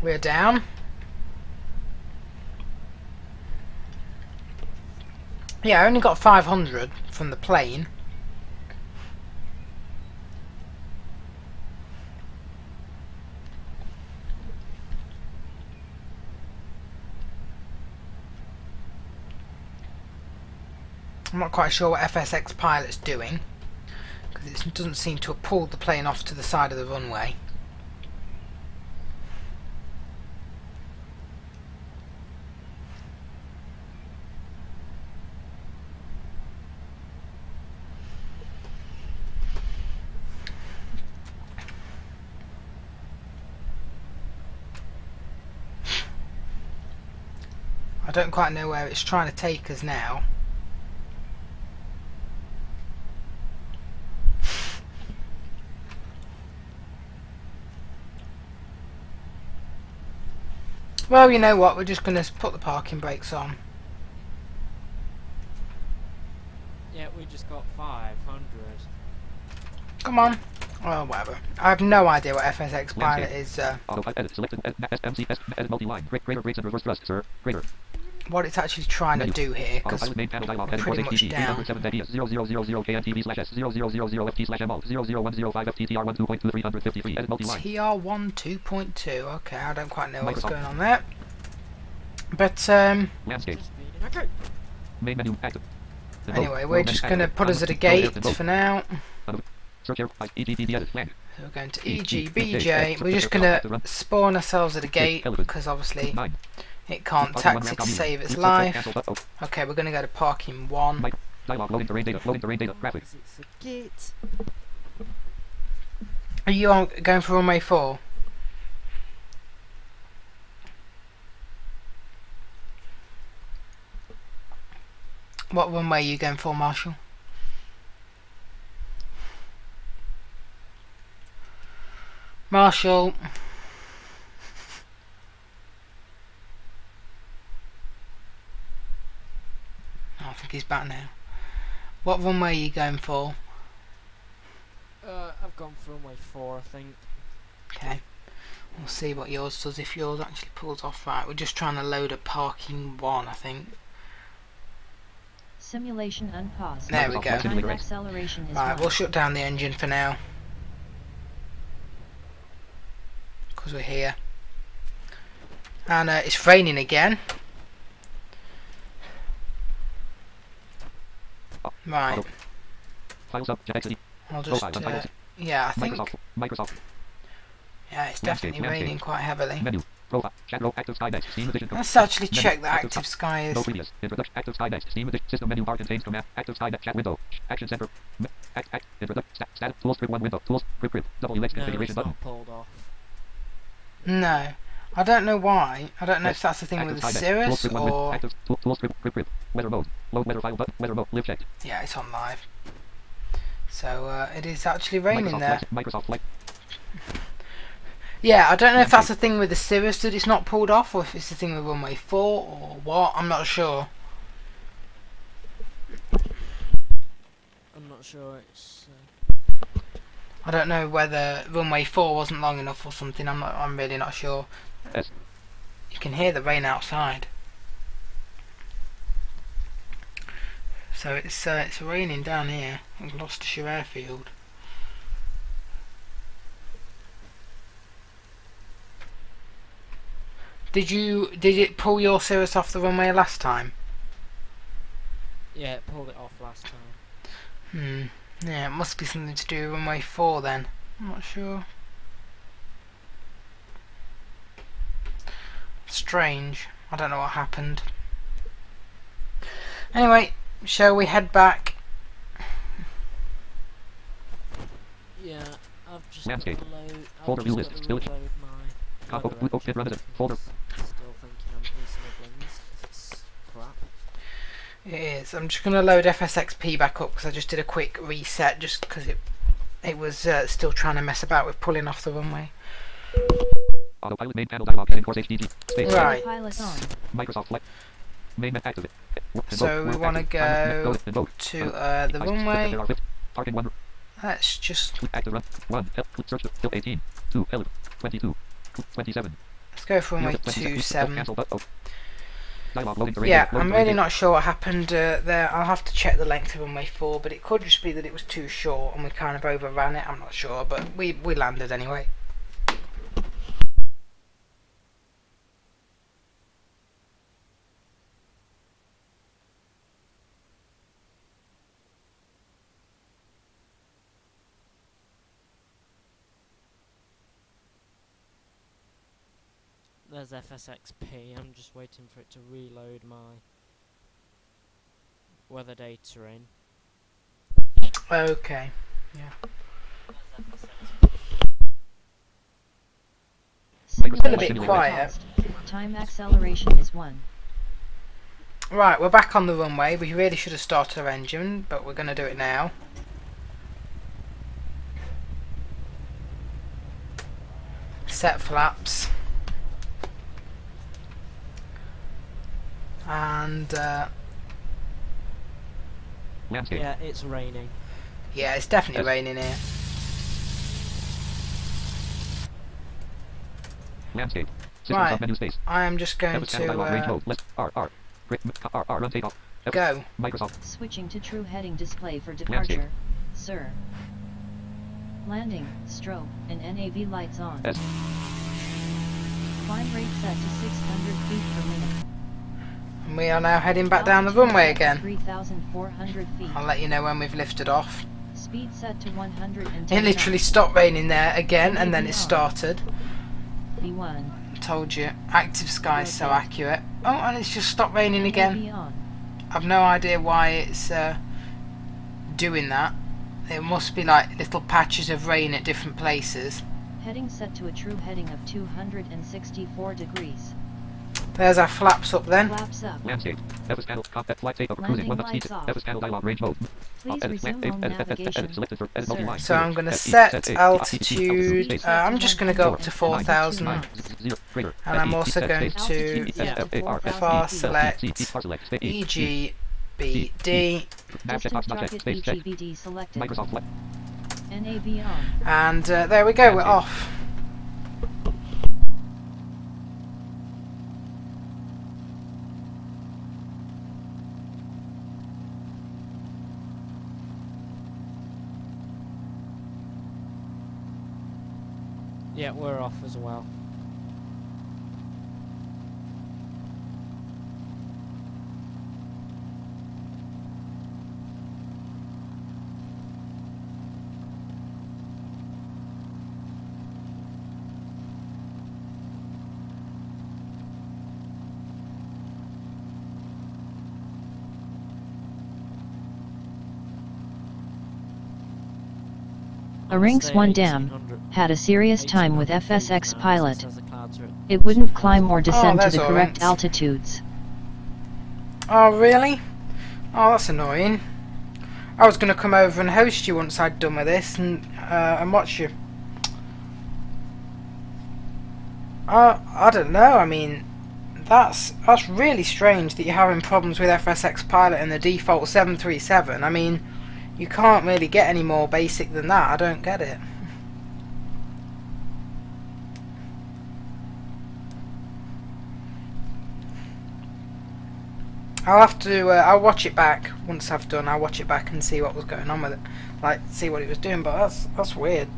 We're down. Yeah, I only got 500 from the plane. I'm not quite sure what FSX pilot's doing, because it doesn't seem to have pulled the plane off to the side of the runway. I don't quite know where it's trying to take us now. Well, you know what, we're just going to put the parking brakes on. Yeah, we just got 500. Come on. Well, whatever. I have no idea what FSX pilot is, Auto edit. Select SMC edit multi-line. Greater brakes and reverse thrust, sir. Greater. what it's actually trying to do here, because Autopilot main panel dialog. we're pretty much down. 0000 KNTV/S 0000FT/ML 00105FTTR12.2353 edit multi-line. TR1 2.2. Okay, I don't quite know what's Microsoft. going on there. But, Landscape. Just speeding. Okay. Main menu active. anyway, we're just going to put us at a gate for now. Search here. EGBJ edit. Land. So we're going to EGBJ. We're just going to spawn ourselves at a gate, because obviously 9. it can't taxi to save its life. Okay, we're going to go to parking 1. Dialog loading terrain data. Loading terrain data. Graphic. It's a gate. Are you on, going for runway 4? What runway are you going for, Marshall? Marshall. I think he's back now. What runway are you going for? I've gone for runway 4, I think. Okay. We'll see what yours does, if yours actually pulls off right. We're just trying to load a parking 1, I think. Simulation unpaused. There we go. Time acceleration is Right, 1. we'll shut down the engine for now, because we're here. And it's raining again. Right, Files up. Jet I'll just, yeah, I think, Microsoft. yeah, it's definitely raining quite heavily. Menu. Profile. Chat row. Active Skynet. Steam edition. Let's actually check that Active Sky is. No previous. Introduction. Active Skynet. Steam edition. System menu bar contains command. Active Skynet chat window. Action center. Introduction. Stat. Tools. Grip 1 window. Tools. Grip. WX No, configuration it's button. not pulled off. No, I don't know why. I don't know if that's the thing with the Cirrus or... Active. Tools. Grip. Weather mode. Load weather file button. Weather mode. Live checked. Yeah, it's on live. So it is actually raining there. Microsoft Flight. Yeah, I don't know if that's the thing with the Cirrus that it's not pulled off, or if it's the thing with runway 4, or what. I'm not sure. I'm not sure. It's. I don't know whether runway 4 wasn't long enough or something. I'm really not sure. S. You can hear the rain outside. So it's raining down here in Gloucestershire Airfield. Did it pull your Cirrus off the runway last time? Yeah, it pulled it off last time. Yeah, it must be something to do with runway 4 then. I'm not sure. Strange. I don't know what happened. Anyway, shall we head back? Yeah, I've just Landscape. got to load. Folder view list. Still. Reload my. Open resident. Folder. Still thinking I'm pre-snuggling. It's crap. It is. I'm just going to load FSXP back up because I just did a quick reset just because it was still trying to mess about with pulling off the runway. Autopilot main panel dialog. Heading course HDD. Space. Right. Pilot on. Microsoft Flight. Main map activate. So we want to go to the runway. Parking 1. Let's just Active run. 1. Search. 18. 2. 22. 27. let's go for runway 27. Cancel button. Dialog loading terrain. Yeah, I'm really not sure what happened there. I'll have to check the length of runway 4, but it could just be that it was too short and we kind of overran it. I'm not sure, but we landed anyway. There's FSXP. I'm just waiting for it to reload my weather data in. Okay. Yeah. Microsoft Been a bit Simulator. quiet. Time acceleration is 1. Right, we're back on the runway. We really should have started our engine, but we're going to do it now. Set flaps. And Landscape. Yeah, it's raining. yeah, it's definitely raining here. Landscape. System Right. sub menu space. I am just going Channel dialog range to mode. List. R. Run takeoff. go. Microsoft. Switching to true heading display for departure. Sir. Landing, strobe, and NAV lights on. S. Climb rate set to 600 feet per minute. And we are now heading back down the runway again. 3,400 feet. I'll let you know when we've lifted off. Speed set to 110. It literally stopped raining there again and then it started. V1. Told you, active sky is so accurate. Oh, and it's just stopped raining again. NAV on. I've no idea why it's doing that. It must be like little patches of rain at different places. Heading set to a true heading of 264 degrees. There's our flaps up then. Flaps up. Landscape. FS panel. Combat flight takeoff. Cruising. 1 knot speed. Landing lights off. FS panel dialog range mode. Please Edit. resume home navigation. Selected for edit Sir. multi-line. So I'm going to SE, set SE, altitude. space. I'm just going to go up to 4,000. Nine. Zero. Greater. And I'm SE, also going space. to Altitude set to FAR, 4,000 far feet. select Far select. Space. EGBD. Nav Distant checkbox not checked. target Space check. EGBD selected. Microsoft flight. NAV on. And there we go, we're off. Yeah, we're off as well. A Rinks Stay 1 at dam 1800 had a serious time with FSX pilot. Says the clouds are at It wouldn't climb or descend to that's the all correct right. altitudes. Oh, really? Oh, that's annoying. I was going to come over and host you once I'd done with this and watch you. I don't know. I mean, that's really strange that you're having problems with FSX Pilot and the default 737. I mean, you can't really get any more basic than that. I don't get it. I'll have to. I'll watch it back once I've done. I'll watch it back and see what was going on with it, like see what it was doing. But that's weird.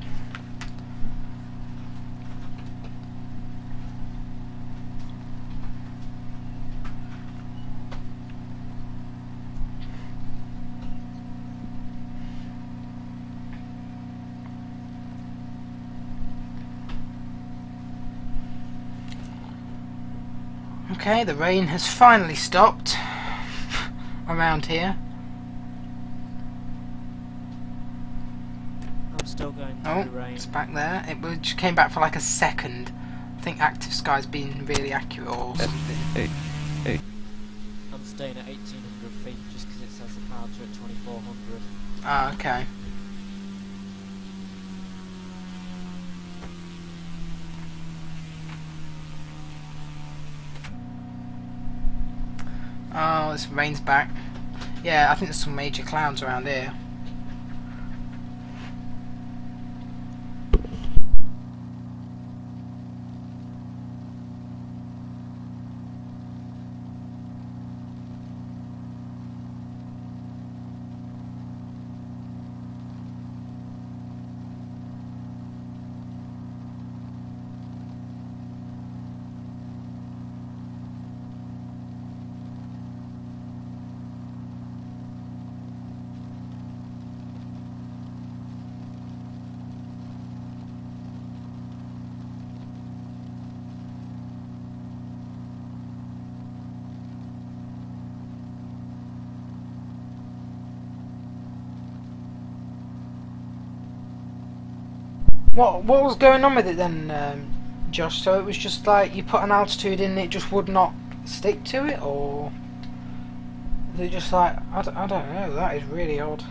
Okay, the rain has finally stopped around here. I'm still going through Oh, the rain. it's back there. It just came back for like a second. I think Active Sky's been really accurate or something. Hey. I'm staying at 1800 feet just because it says the clouds are at 2400. Ah, okay. Oh, this rain's back. Yeah, I think there's some major clouds around here. What was going on with it then, Josh? So it was just like you put an altitude in, it just would not stick to it, or is it just like I don't know? That is really odd.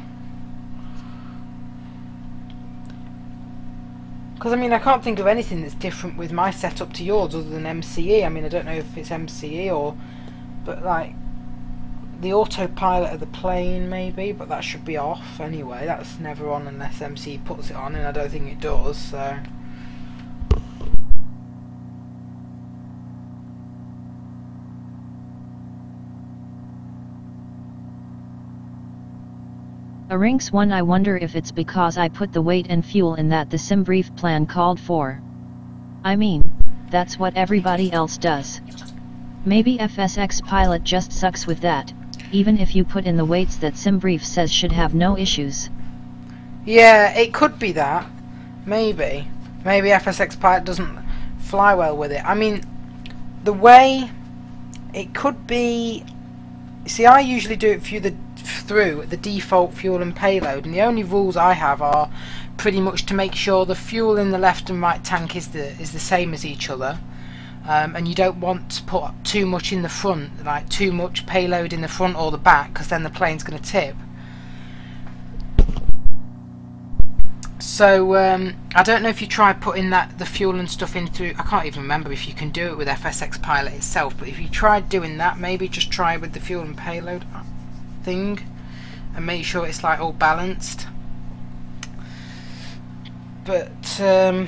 Because I mean, I can't think of anything that's different with my setup to yours other than MCE. I mean, I don't know if it's MCE or, but like the autopilot of the plane maybe, but that should be off anyway. That's never on unless MCE puts it on, and I don't think it does. So. A Rinks 1. I wonder if it's because I put the weight and fuel in that the sim brief plan called for. I mean, that's what everybody else does. Maybe FSX Pilot just sucks with that, even if you put in the weights that sim brief says should have no issues. Yeah, it could be that. Maybe FSX Pilot doesn't fly well with it. I mean, the way it could be. See, I usually do it through the default fuel and payload, and the only rules I have are pretty much to make sure the fuel in the left and right tank is the same as each other, and you don't want to put too much in the front, like too much payload in the front or the back, because then the plane's going to tip. So I don't know if you try putting the fuel and stuff in through. I can't even remember if you can do it with FSX Pilot itself, but if you tried doing that, maybe just try with the fuel and payload thing and make sure it's like all balanced. But yeah.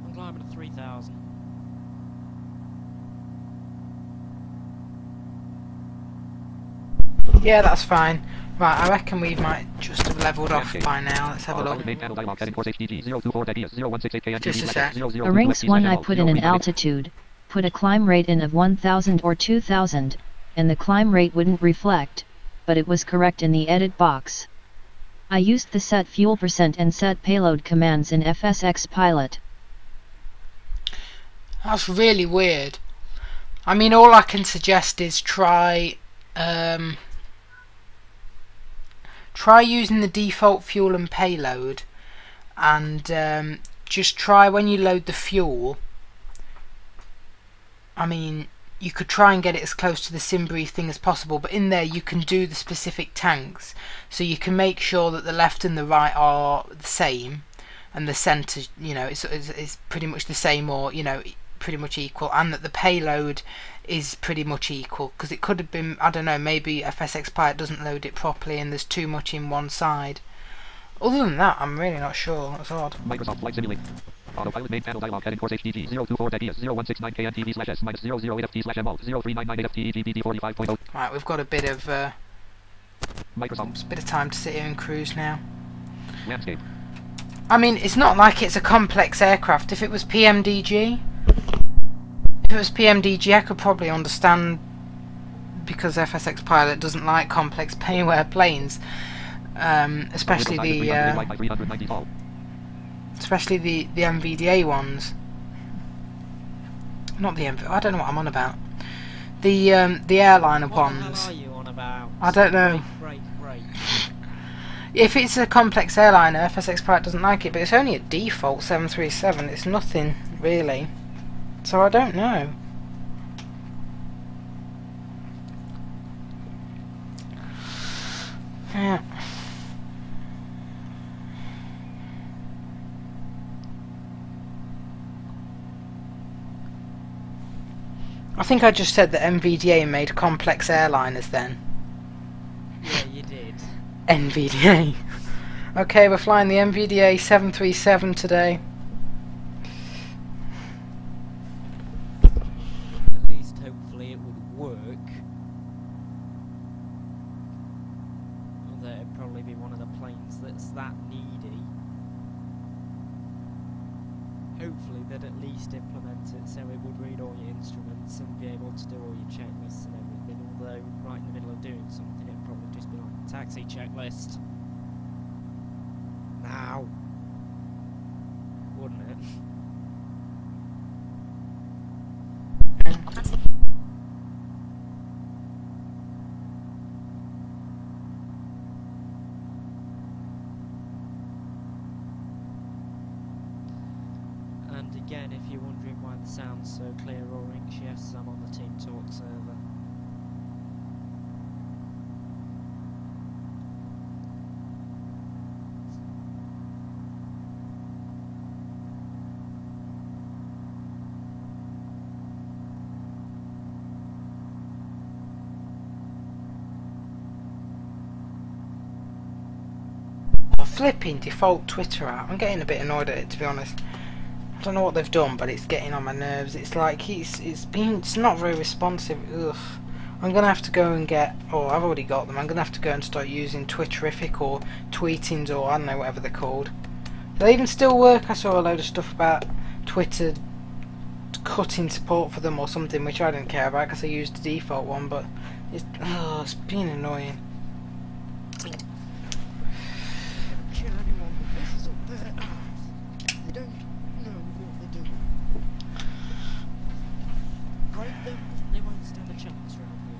I'm climbing to 3000. Yeah, that's fine. Right, I reckon we might just have levelled off by now. Let's have a look. Just a sec. A Rinks 1 I put in an altitude, put a climb rate in of 1000 or 2000, and the climb rate wouldn't reflect, but it was correct in the edit box. I used the set fuel percent and set payload commands in FSX Pilot. That's really weird. I mean, all I can suggest is try using the default fuel and payload, and just try when you load the fuel. I mean, you could try and get it as close to the SimBrief thing as possible, but in there you can do the specific tanks, so you can make sure that the left and the right are the same, and the centre, you know, is pretty much the same, or, you know, pretty much equal, and that the payload is pretty much equal, because it could have been, I don't know, maybe FSX Pilot doesn't load it properly and there's too much in one side. Other than that, I'm really not sure. That's odd. Microsoft Flight Simulator. Autopilot main panel dialog heading course HGG 024-KNTV/S-008FT/MO 0399-FTEGBD45.0. Right, we've got a bit of Microsoft. a bit of time to sit here and cruise now. Landscape. I mean, it's not like it's a complex aircraft. If it was PMDG, I could probably understand, because FSX Pilot doesn't like complex payware planes, especially the MVDA ones. Not the MV. I don't know what I'm on about. The airliner ones. What the hell are you on about? I don't know. Break. If it's a complex airliner, FSX Pilot doesn't like it, but it's only a default 737. It's nothing really. So I don't know. Yeah. I think I just said that MVDA made complex airliners then. Yeah, you did. NVDA. Okay, we're flying the MVDA 737 today. At least hopefully it would work. Although it'd probably be one of the planes that's that needy. Hopefully they'd at least implement it so it would read all your instruments and be able to do all your checklists and everything. Although right in the middle of doing something it'd probably just be like, taxi checklist. Now. Wouldn't it? And again, if you're wondering why the sound's so clear or rings, yes, I'm on the Team Talk server. Flipping default Twitter app. I'm getting a bit annoyed at it, to be honest. I don't know what they've done, but it's getting on my nerves. It's like it's not very responsive. Ugh. I'm gonna have to go and get, or I've already got them. I'm gonna have to go and start using Twitterific or Tweetings, or I don't know, whatever they're called. Do they even still work? I saw a load of stuff about Twitter cutting support for them or something, which I didn't care about because I used the default one. But it's been annoying. They won't stand a chance around here.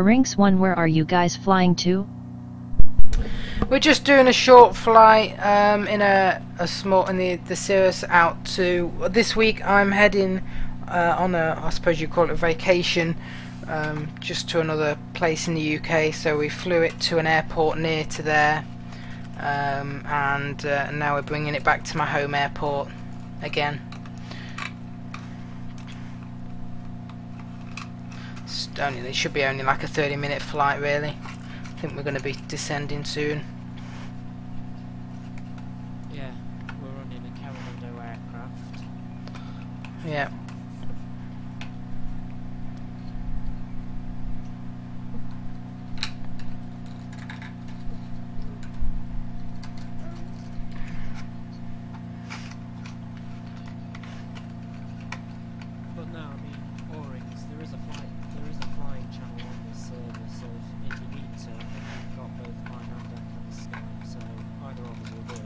Rinks1, where are you guys flying to? We're just doing a short flight in a small in the Cirrus out to this week. I'm heading on a, I suppose you call it a vacation, just to another place in the UK. So we flew it to an airport near to there, and now we're bringing it back to my home airport again. It should be only like a 30-minute flight, really. I think we're going to be descending soon. Yeah, we're running a Caramundo aircraft. Yeah. But no, I mean, Oryx, there is a flying channel on this server, so if you need to, I think we've got both mine and deck on the Skype, so either of us will do it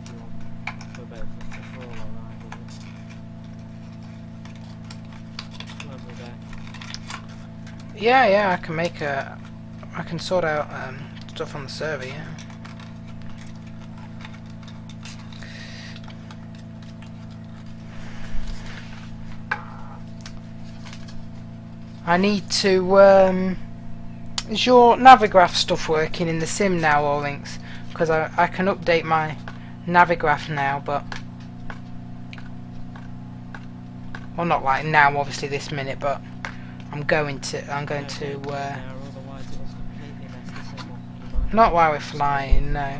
if you want for both of them, for all our rivals. When we're back. Yeah, I can sort out stuff on the server, yeah. I need to, is your Navigraph stuff working in the sim now, Oryx? Because I can update my Navigraph now, but... well, not like now, obviously this minute, but I'm going to, Otherwise it will completely mess the sim up. not while we're flying, no.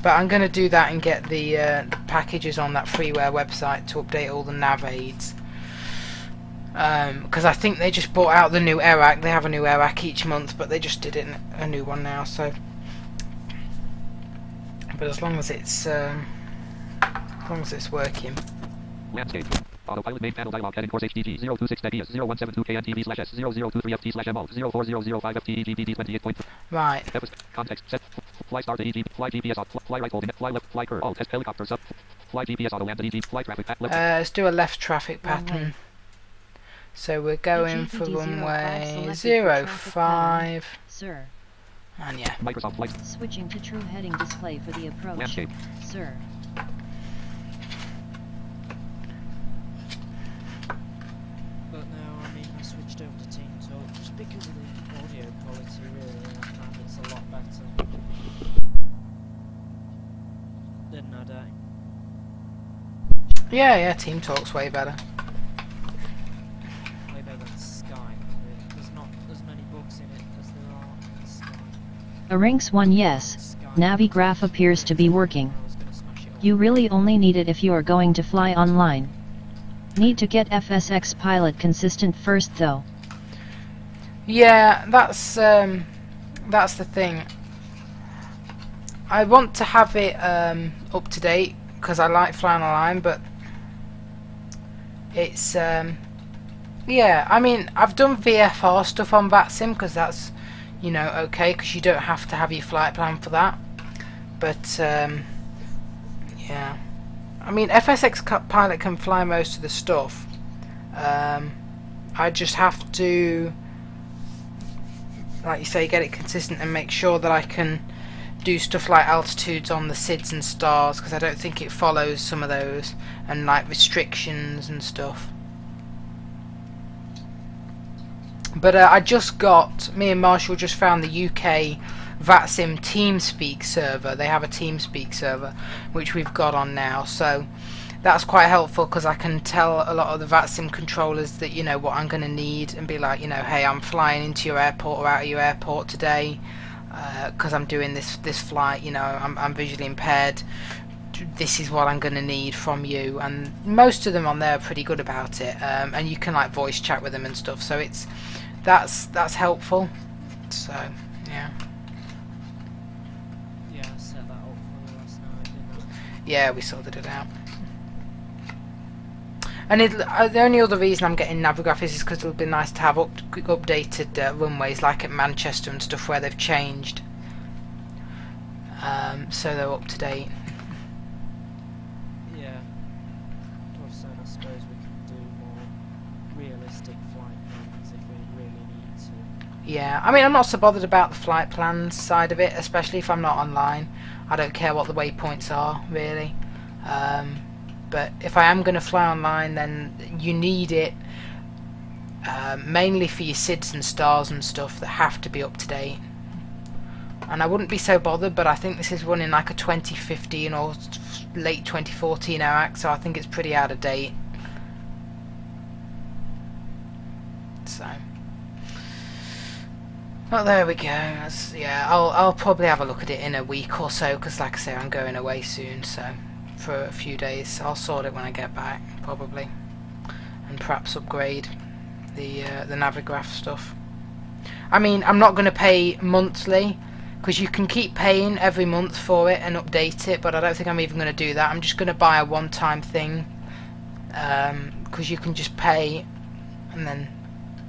But I'm going to do that and get the packages on that freeware website to update all the nav aids. Because I think they just brought out the new ERAC. They have a new ERAC each month, but they just did it a new one now. So, but as long as it's working. Landscape. Autopilot main panel dialog heading course HDG 026 DBS 0172 KNTV/S 0023 FT /MO 04005 FTEGDD 28. Right. Context set. Fly start EG. Fly GPS on. Fly right holding. Fly left. Fly curve. All test helicopter sub. Fly GPS auto land EG. Fly traffic left. Let's do a left traffic pattern. So we're going for runway 05. Sir. And yeah. Microsoft flight. Switching to true heading display for the approach. Landscape. Sir. But now, I mean, I switched over to Team Talk just because of the audio quality, really, and I found it's a lot better. Didn't I, Day? Yeah, Team Talk's way better. Way better than Skype. There's not as many bugs in it as there are in Skype. Rinks1, yes. Navigraph appears to be working. I was gonna smash it all. You really only need it if you are going to fly online. Need to get FSX pilot consistent first though. Yeah, that's the thing. I want to have it up to date because I like flying online, but it's yeah. I mean, I've done VFR stuff on VATSIM because that's, you know, okay, because you don't have to have your flight plan for that. But yeah. I mean, FSX pilot can fly most of the stuff. I just have to, like you say, get it consistent and make sure that I can do stuff like altitudes on the SIDS and stars, because I don't think it follows some of those, and like restrictions and stuff. But me and Marshall just found the UK VATSIM TeamSpeak server. They have a TeamSpeak server which we've got on now, so that's quite helpful because I can tell a lot of the VATSIM controllers that, you know, what I'm going to need, and be like, you know, hey, I'm flying into your airport or out of your airport today because I'm doing this flight, you know, I'm visually impaired, this is what I'm going to need from you. And most of them on there are pretty good about it, and you can like voice chat with them and stuff, so that's helpful. So yeah. Yeah, I set that up for you last night, didn't I? Yeah, we sorted it out. And the only other reason I'm getting Navigraph is because it would be nice to have updated runways, like at Manchester and stuff, where they've changed. So they're up to date. Yeah. Also, I suppose we can do more realistic flight plans if we really Yeah, I mean, I'm not so bothered about the flight plans side of it, especially if I'm not online. I don't care what the waypoints are, really. But if I am going to fly online, then you need it mainly for your SIDS and stars and stuff that have to be up to date. And I wouldn't be so bothered, but I think this is running like a 2015 or late 2014 ARAC, so I think it's pretty out of date. So, well, there we go. Yeah, I'll probably have a look at it in a week or so, because like I say, I'm going away soon, so for a few days. I'll sort it when I get back, probably, and perhaps upgrade the Navigraph stuff. I mean, I'm not going to pay monthly, because you can keep paying every month for it and update it, but I don't think I'm even going to do that. I'm just going to buy a one-time thing, because you can just pay and then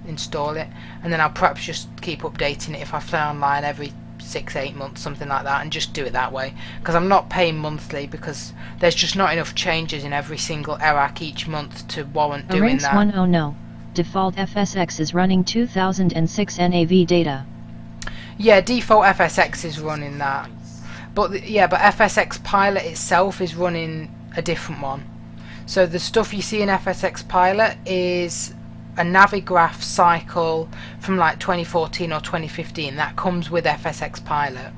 install it, and then I'll perhaps just keep updating it if I fly online every 6-8 months, something like that, and just do it that way, because I'm not paying monthly, because there's just not enough changes in every single ARAC each month to warrant doing that. 10 no. Default FSX is running 2006 NAV data. Yeah, default FSX is running that, but but FSX Pilot itself is running a different one. So the stuff you see in FSX Pilot is a Navigraph cycle from like 2014 or 2015 that comes with FSX Pilot.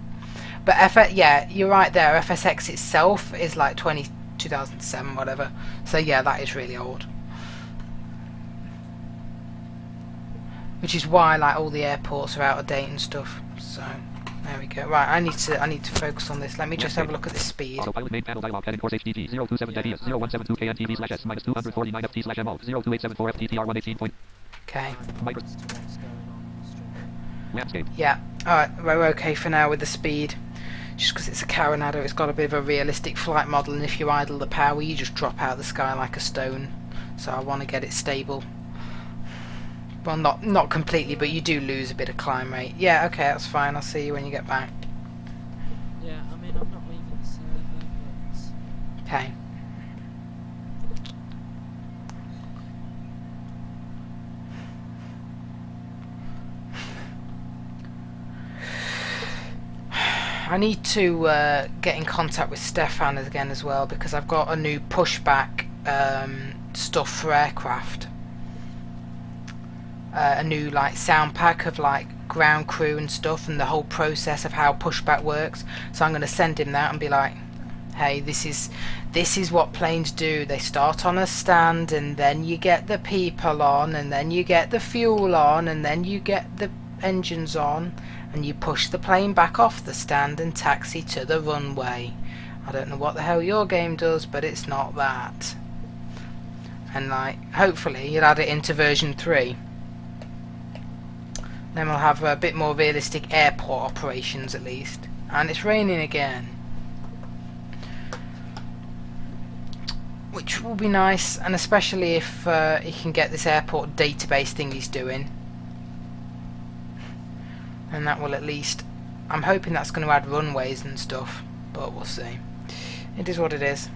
But yeah, you're right there. FSX itself is like 2007, whatever. So yeah, that is really old. Which is why like all the airports are out of date and stuff. So there we go. Right, I need to focus on this. Let me just have a look at the speed. Autopilot main panel dialog heading course HTT 027-0172KNTV/S-249FT/MO 02874FTTR118. Okay. Landscape. Yeah. Alright, we're okay for now with the speed. Just because it's a Coronado, it's got a bit of a realistic flight model, and if you idle the power, you just drop out of the sky like a stone. So I want to get it stable. Well, not completely, but you do lose a bit of climb rate. Yeah, okay, that's fine. I'll see you when you get back. Yeah, I mean, I'm not leaving the server, but... Okay. I need to get in contact with Stefan again as well, because I've got a new pushback stuff for aircraft. A new like sound pack of like ground crew and stuff, and the whole process of how pushback works. So I'm going to send him that and be like, hey, this is what planes do. They start on a stand, and then you get the people on, and then you get the fuel on, and then you get the engines on, and you push the plane back off the stand and taxi to the runway. I don't know what the hell your game does, but it's not that. And like, hopefully you'll add it into version 3. Then we'll have a bit more realistic airport operations at least. And it's raining again, which will be nice, and especially if he can get this airport database thing he's doing. And that will at least... I'm hoping that's going to add runways and stuff, but we'll see. It is what it is.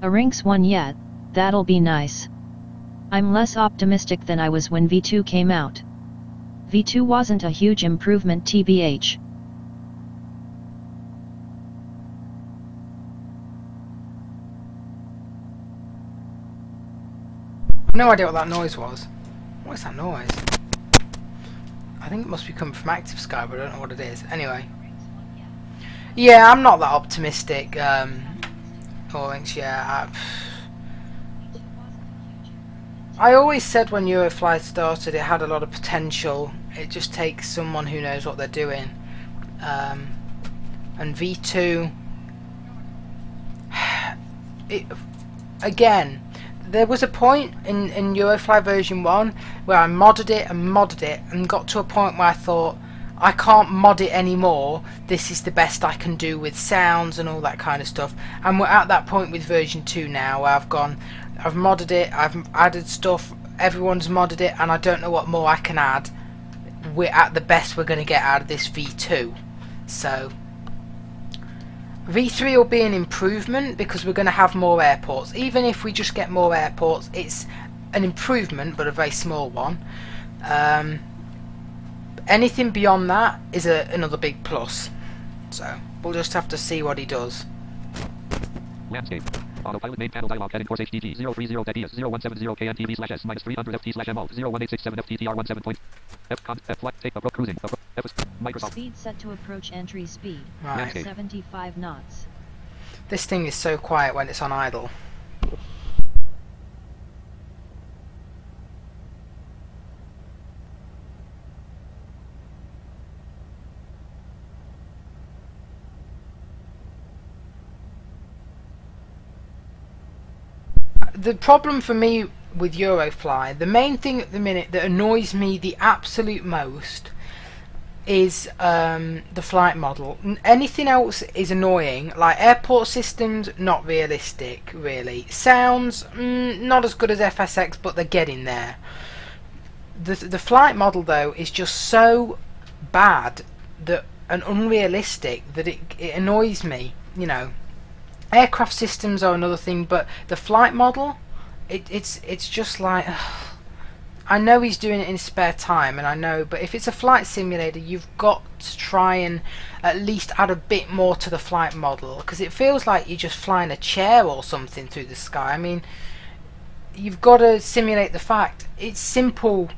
A Rinks 1 yet, that'll be nice. I'm less optimistic than I was when V2 came out. V2 wasn't a huge improvement TBH. No idea what that noise was. What is that noise? I think it must be coming from Active Sky, but I don't know what it is. Anyway. Yeah, I'm not that optimistic. Orange, yeah. I always said when Eurofly started it had a lot of potential. It just takes someone who knows what they're doing. And V2, again, there was a point in Eurofly version 1 where I modded it and got to a point where I thought, I can't mod it anymore, this is the best I can do with sounds and all that kind of stuff. And we're at that point with version 2 now where I've modded it, I've added stuff, everyone's modded it, and I don't know what more I can add. We're at the best we're going to get out of this V2. So V3 will be an improvement because we're going to have more airports. Even if we just get more airports, it's an improvement, but a very small one. Anything beyond that is another big plus. So we'll just have to see what he does. Landscape. Autopilot main panel dialog heading course HDT 030 DDS 0170 KNTV/S -300 FT/MO 01867 FTTR 17 point F con F flight take approach cruising F Microsoft Speed set to approach entry speed. Right. 75 knots. This thing is so quiet when it's on idle. The problem for me with Eurofly, the main thing at the minute that annoys me the absolute most is the flight model. Anything else is annoying, like airport systems, not realistic really. Sounds, not as good as FSX, but they're getting there. The flight model though is just so bad and unrealistic that it annoys me, you know. Aircraft systems are another thing, but the flight model, it's just like, I know he's doing it in spare time, and I know, but if it's a flight simulator, you've got to try and at least add a bit more to the flight model, because it feels like you're just flying a chair or something through the sky. I mean, you've got to simulate the fact. It's simple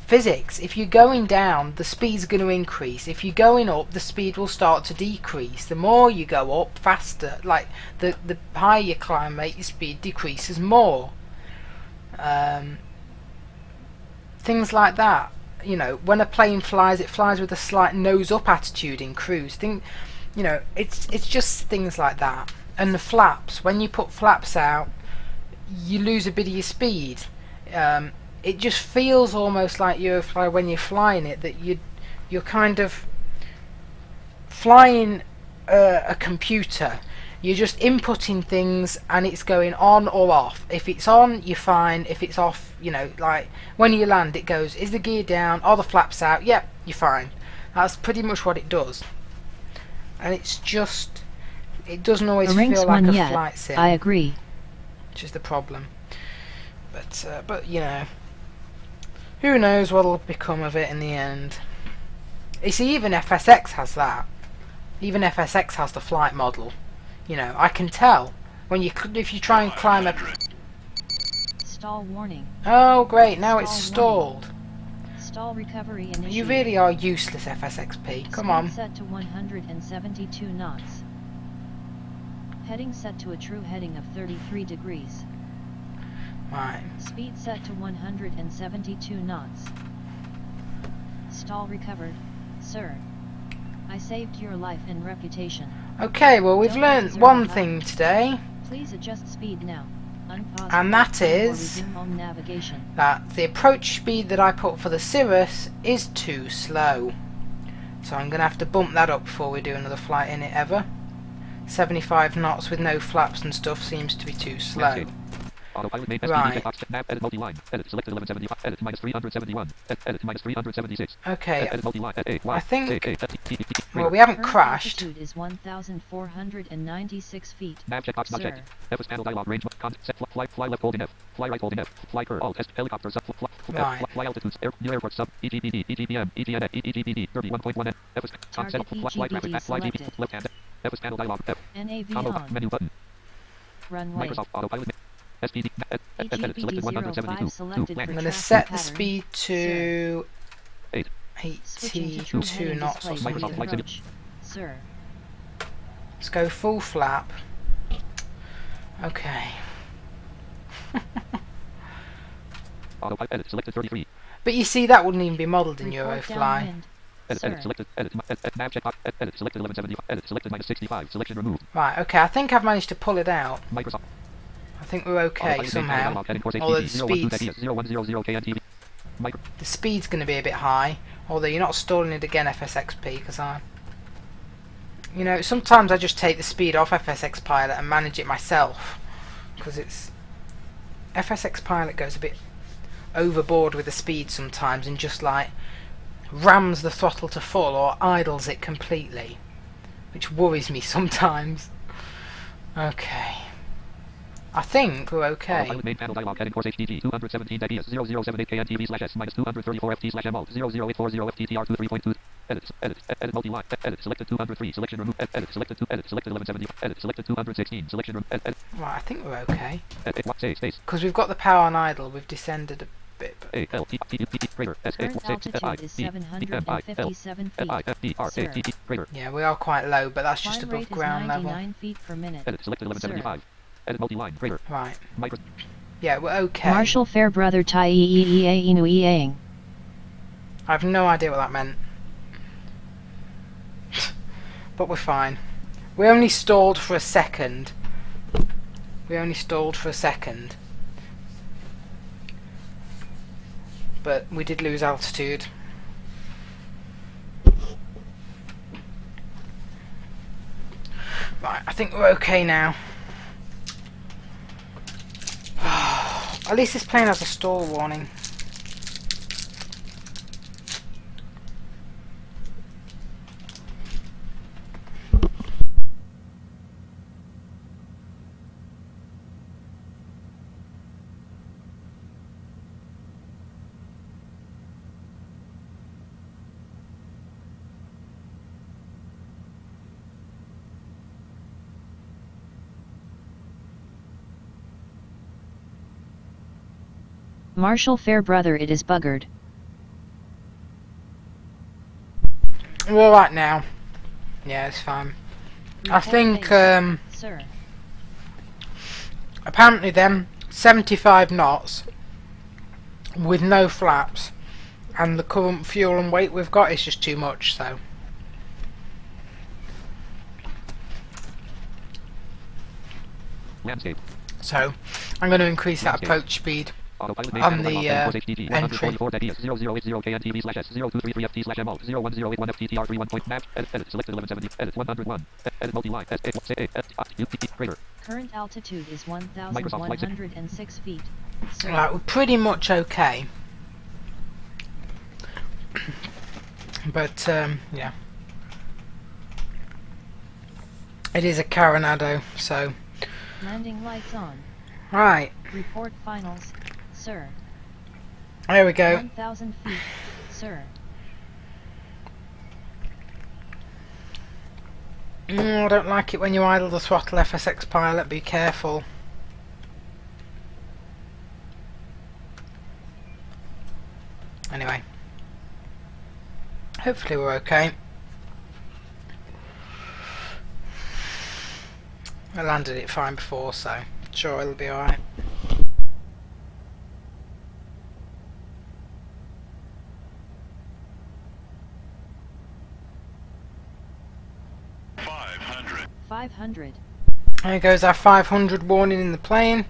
physics. If you're going down, the speed's going to increase. If you're going up, the speed will start to decrease. The more you go up, faster. Like the higher you climb rate, your speed decreases more. Things like that. You know, when a plane flies, it flies with a slight nose-up attitude in cruise. You know, it's just things like that. And the flaps. When you put flaps out, you lose a bit of your speed. It just feels almost like Eurofly when you're flying it, that you're kind of flying a computer. You're just inputting things and it's going on or off. If it's on, you're fine. If it's off, you know, like when you land, it goes, is the gear down? Are the flaps out? Yep, you're fine. That's pretty much what it does. And it's just, it doesn't always feel like a flight sim. I agree. Which is the problem. But you know, who knows what'll become of it in the end. You see, even FSX has that. Even FSX has the flight model. You know, I can tell when if you try and climb a. Stall warning. Oh great! Now it's stalled. Stall recovery initiated. You really are useless, FSXP. Come on. Set to 172 knots. Heading set to a true heading of 33 degrees. Right. Speed set to 172 knots. Stall recovered, sir. I saved your life and reputation. Okay, well we've learnt one thing today. Please adjust speed now. Unpause and that is home navigation. That the approach speed that I put for the Cirrus is too slow. So I'm going to have to bump that up before we do another flight in it ever. 75 knots with no flaps and stuff seems to be too slow. Autopilot main Right. checkbox, nav, edit multi-line, edit, selected 1175, edit, -371, edit, -376. Okay, Edit multi-line, I think, well we haven't crashed. Altitude is 1,496 feet, Nav checkbox not sir. checked. Fs panel dialog range, set, fly left holding F, fly right holding F, fly curve, alt, helicopter, sub, Right. fly altitudes, new airport, sub, EGPD, EGPM, EGNet, EGPD, 31.1 F, Target fly traffic, fly GP, selected. left hand, Fs panel dialog, F, NAV combo, on. menu button, Runway. Microsoft Autopilot, SPD, edit, selected 172, 2, selected land. I'm for going to traffic set the pattern. speed to 8. Switching to true 82 heading knots or display Microsoft something. Flight approach, sir. Let's go full flap. Okay. Autopilot. Edit. Selected 33. But you see, that wouldn't even be modelled in Report Eurofly. downwind. Edit. Edit. Sir. Selected. Edit. Nav check. Edit. Selected 1170. Edit. Selected -65. Selection removed. Right, okay, I think I've managed to pull it out. Microsoft. I think we're okay somehow. Although the speed's going to be a bit high. Although you're not stalling it again, FSXP, because you know, sometimes I just take the speed off FSX Pilot and manage it myself, because it's FSX Pilot goes a bit overboard with the speed sometimes and just like rams the throttle to full or idles it completely, which worries me sometimes. Okay, I think we're okay. Main panel dialog heading course HTT 217 0078 KNTV/S -234 FT/MO 00840 FTTR23.2. Edit. Edit. Edit. Multi-line. Edit. Selected 203. Selection remove. Edit. Selected 2. Edit. Selected 1170. Edit. Selected 216. Selection remove. Edit. Right, I think we're okay. Edit. Space. Because we've got the power on idle, we've descended a bit. But A L T T T greater S A Current altitude is 757 feet. Sir. greater. yeah, we are quite low, but that's just Climb above rate is ground level. 99 feet per minute. Edit. Selected 1175. Edit. Multi-line. Greater. Right. Micro. Yeah, we're okay. Marshall Fairbrother Tai Inu Eang. I have no idea what that meant. But we're fine. We only stalled for a second. But we did lose altitude. Right, I think we're okay now. At least this plane has a stall warning. Marshall Fairbrother, it is buggered. We're alright now. Yeah, it's fine. I think, Sir. apparently then, 75 knots with no flaps, and the current fuel and weight we've got is just too much, so. Landscape. So, I'm going to increase that approach speed Autopilot on the entry. entry. 0080 KNTV/S0233 FT/MO 01081 FTTR31. Edit. Selected 1170. Edit. 101. Edit. Multi-line. Greater. Current altitude is 1,106 feet. Sir. Right, we're pretty much okay. But, yeah. It is a Coronado, so. Landing lights on. Right, Report finals. Sir. there we go. 1,000 feet. Sir. I don't like it when you idle the throttle, FSX Pilot, be careful. Anyway. Hopefully we're okay. I landed it fine before, so sure it'll be alright. $500. 500. There goes our 500 warning in the plane.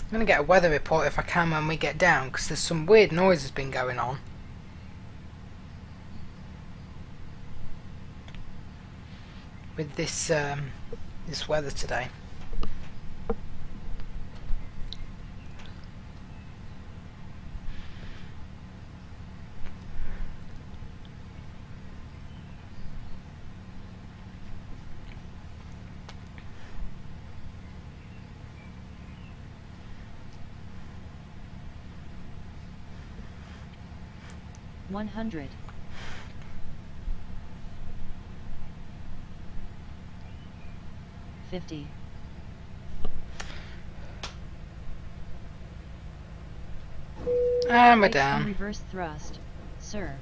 I'm going to get a weather report if I can when we get down, because there's some weird noises been going on. With this this weather today. 100. 50. And we're Brakes on down. reverse thrust, sir.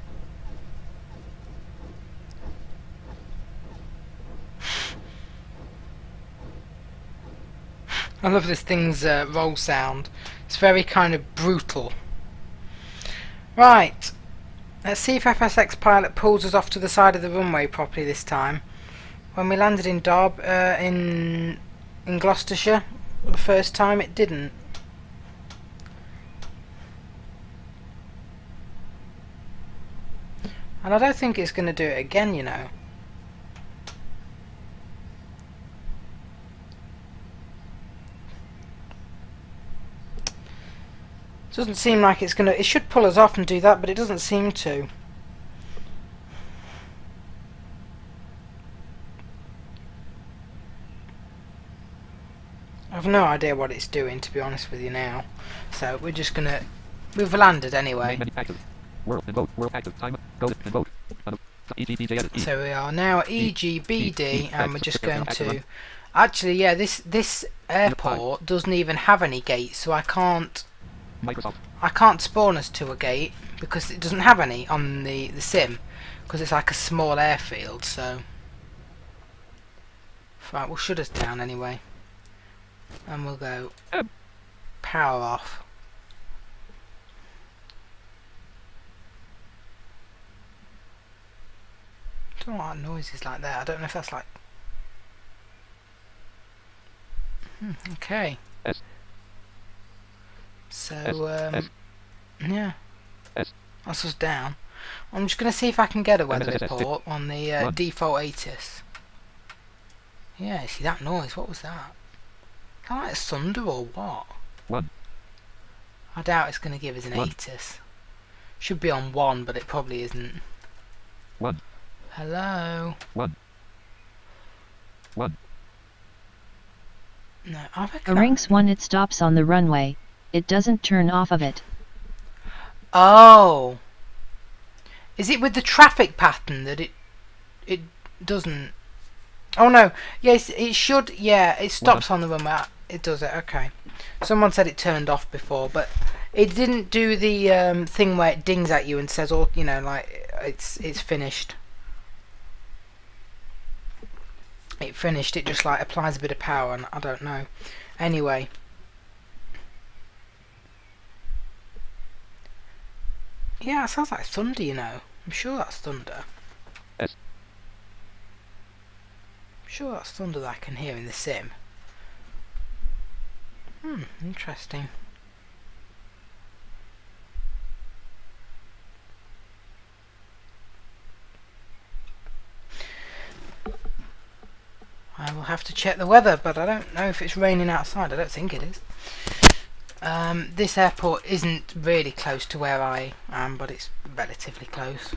I love this thing's roll sound. It's very kind of brutal. Right. Let's see if FSX Pilot pulls us off to the side of the runway properly this time. When we landed in in Gloucestershire the first time, it didn't. And I don't think it's going to do it again, you know. Doesn't seem like it's going to... It should pull us off and do that, but it doesn't seem to. I've no idea what it's doing, to be honest with you now. So we're just going to... We've landed anyway. World and vote. World active. Time. Go and vote. EGBD. So we are now at EGBD, and we're just going to... Actually, yeah, this airport doesn't even have any gates, so I can't spawn us to a gate because it doesn't have any on the sim, because it's like a small airfield. So right, we'll shut us down anyway, and we'll go power off. I don't know what noises like that. I don't know if that's like... okay. So, yeah. That's us down. I'm just going to see if I can get a weather report on the default ATIS. Yeah, see that noise? What was that? Kind of like thunder or what? 1. I doubt it's going to give us an ATIS. Should be on 1, but it probably isn't. 1. Hello? 1. 1. No, I reckon... Rinks 1, it stops on the runway. It doesn't turn off of it. Oh! Is it with the traffic pattern that it doesn't... Oh no, yes, it should, yeah, it stops on the runway. It does it, okay. Someone said it turned off before, but it didn't do the thing where it dings at you and says, oh, you know, like, it's finished. It finished, it just like applies a bit of power, and I don't know. Anyway. Yeah, it sounds like thunder, you know. I'm sure that's thunder. Yes. I'm sure that's thunder that I can hear in the sim. Interesting. I will have to check the weather, but I don't know if it's raining outside. I don't think it is. This airport isn't really close to where I am, but it's relatively close.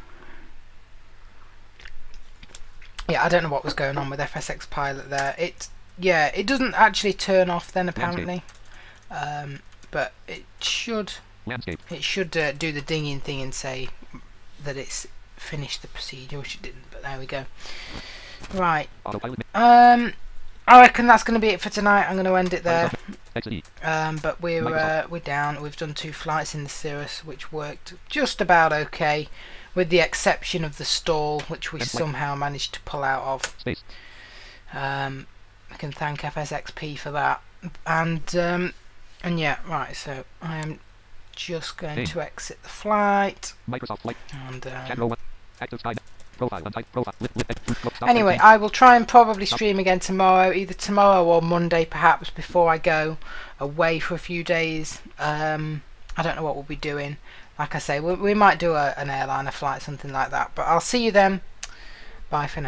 Yeah, I don't know what was going on with FSX Pilot there. It doesn't actually turn off then apparently, but it should do the dinging thing and say that it's finished the procedure, which it didn't. But there we go. Right. I reckon that's going to be it for tonight. I'm going to end it there. But we're down. We've done 2 flights in the Cirrus, which worked just about okay, with the exception of the stall, which we somehow managed to pull out of. I can thank FSXP for that. And yeah, right. So I am just going to exit the flight. And anyway, I will try and probably stream again tomorrow, either tomorrow or Monday perhaps, before I go away for a few days. I don't know what we'll be doing. Like I say, we might do an airliner flight, something like that, but I'll see you then. Bye for now.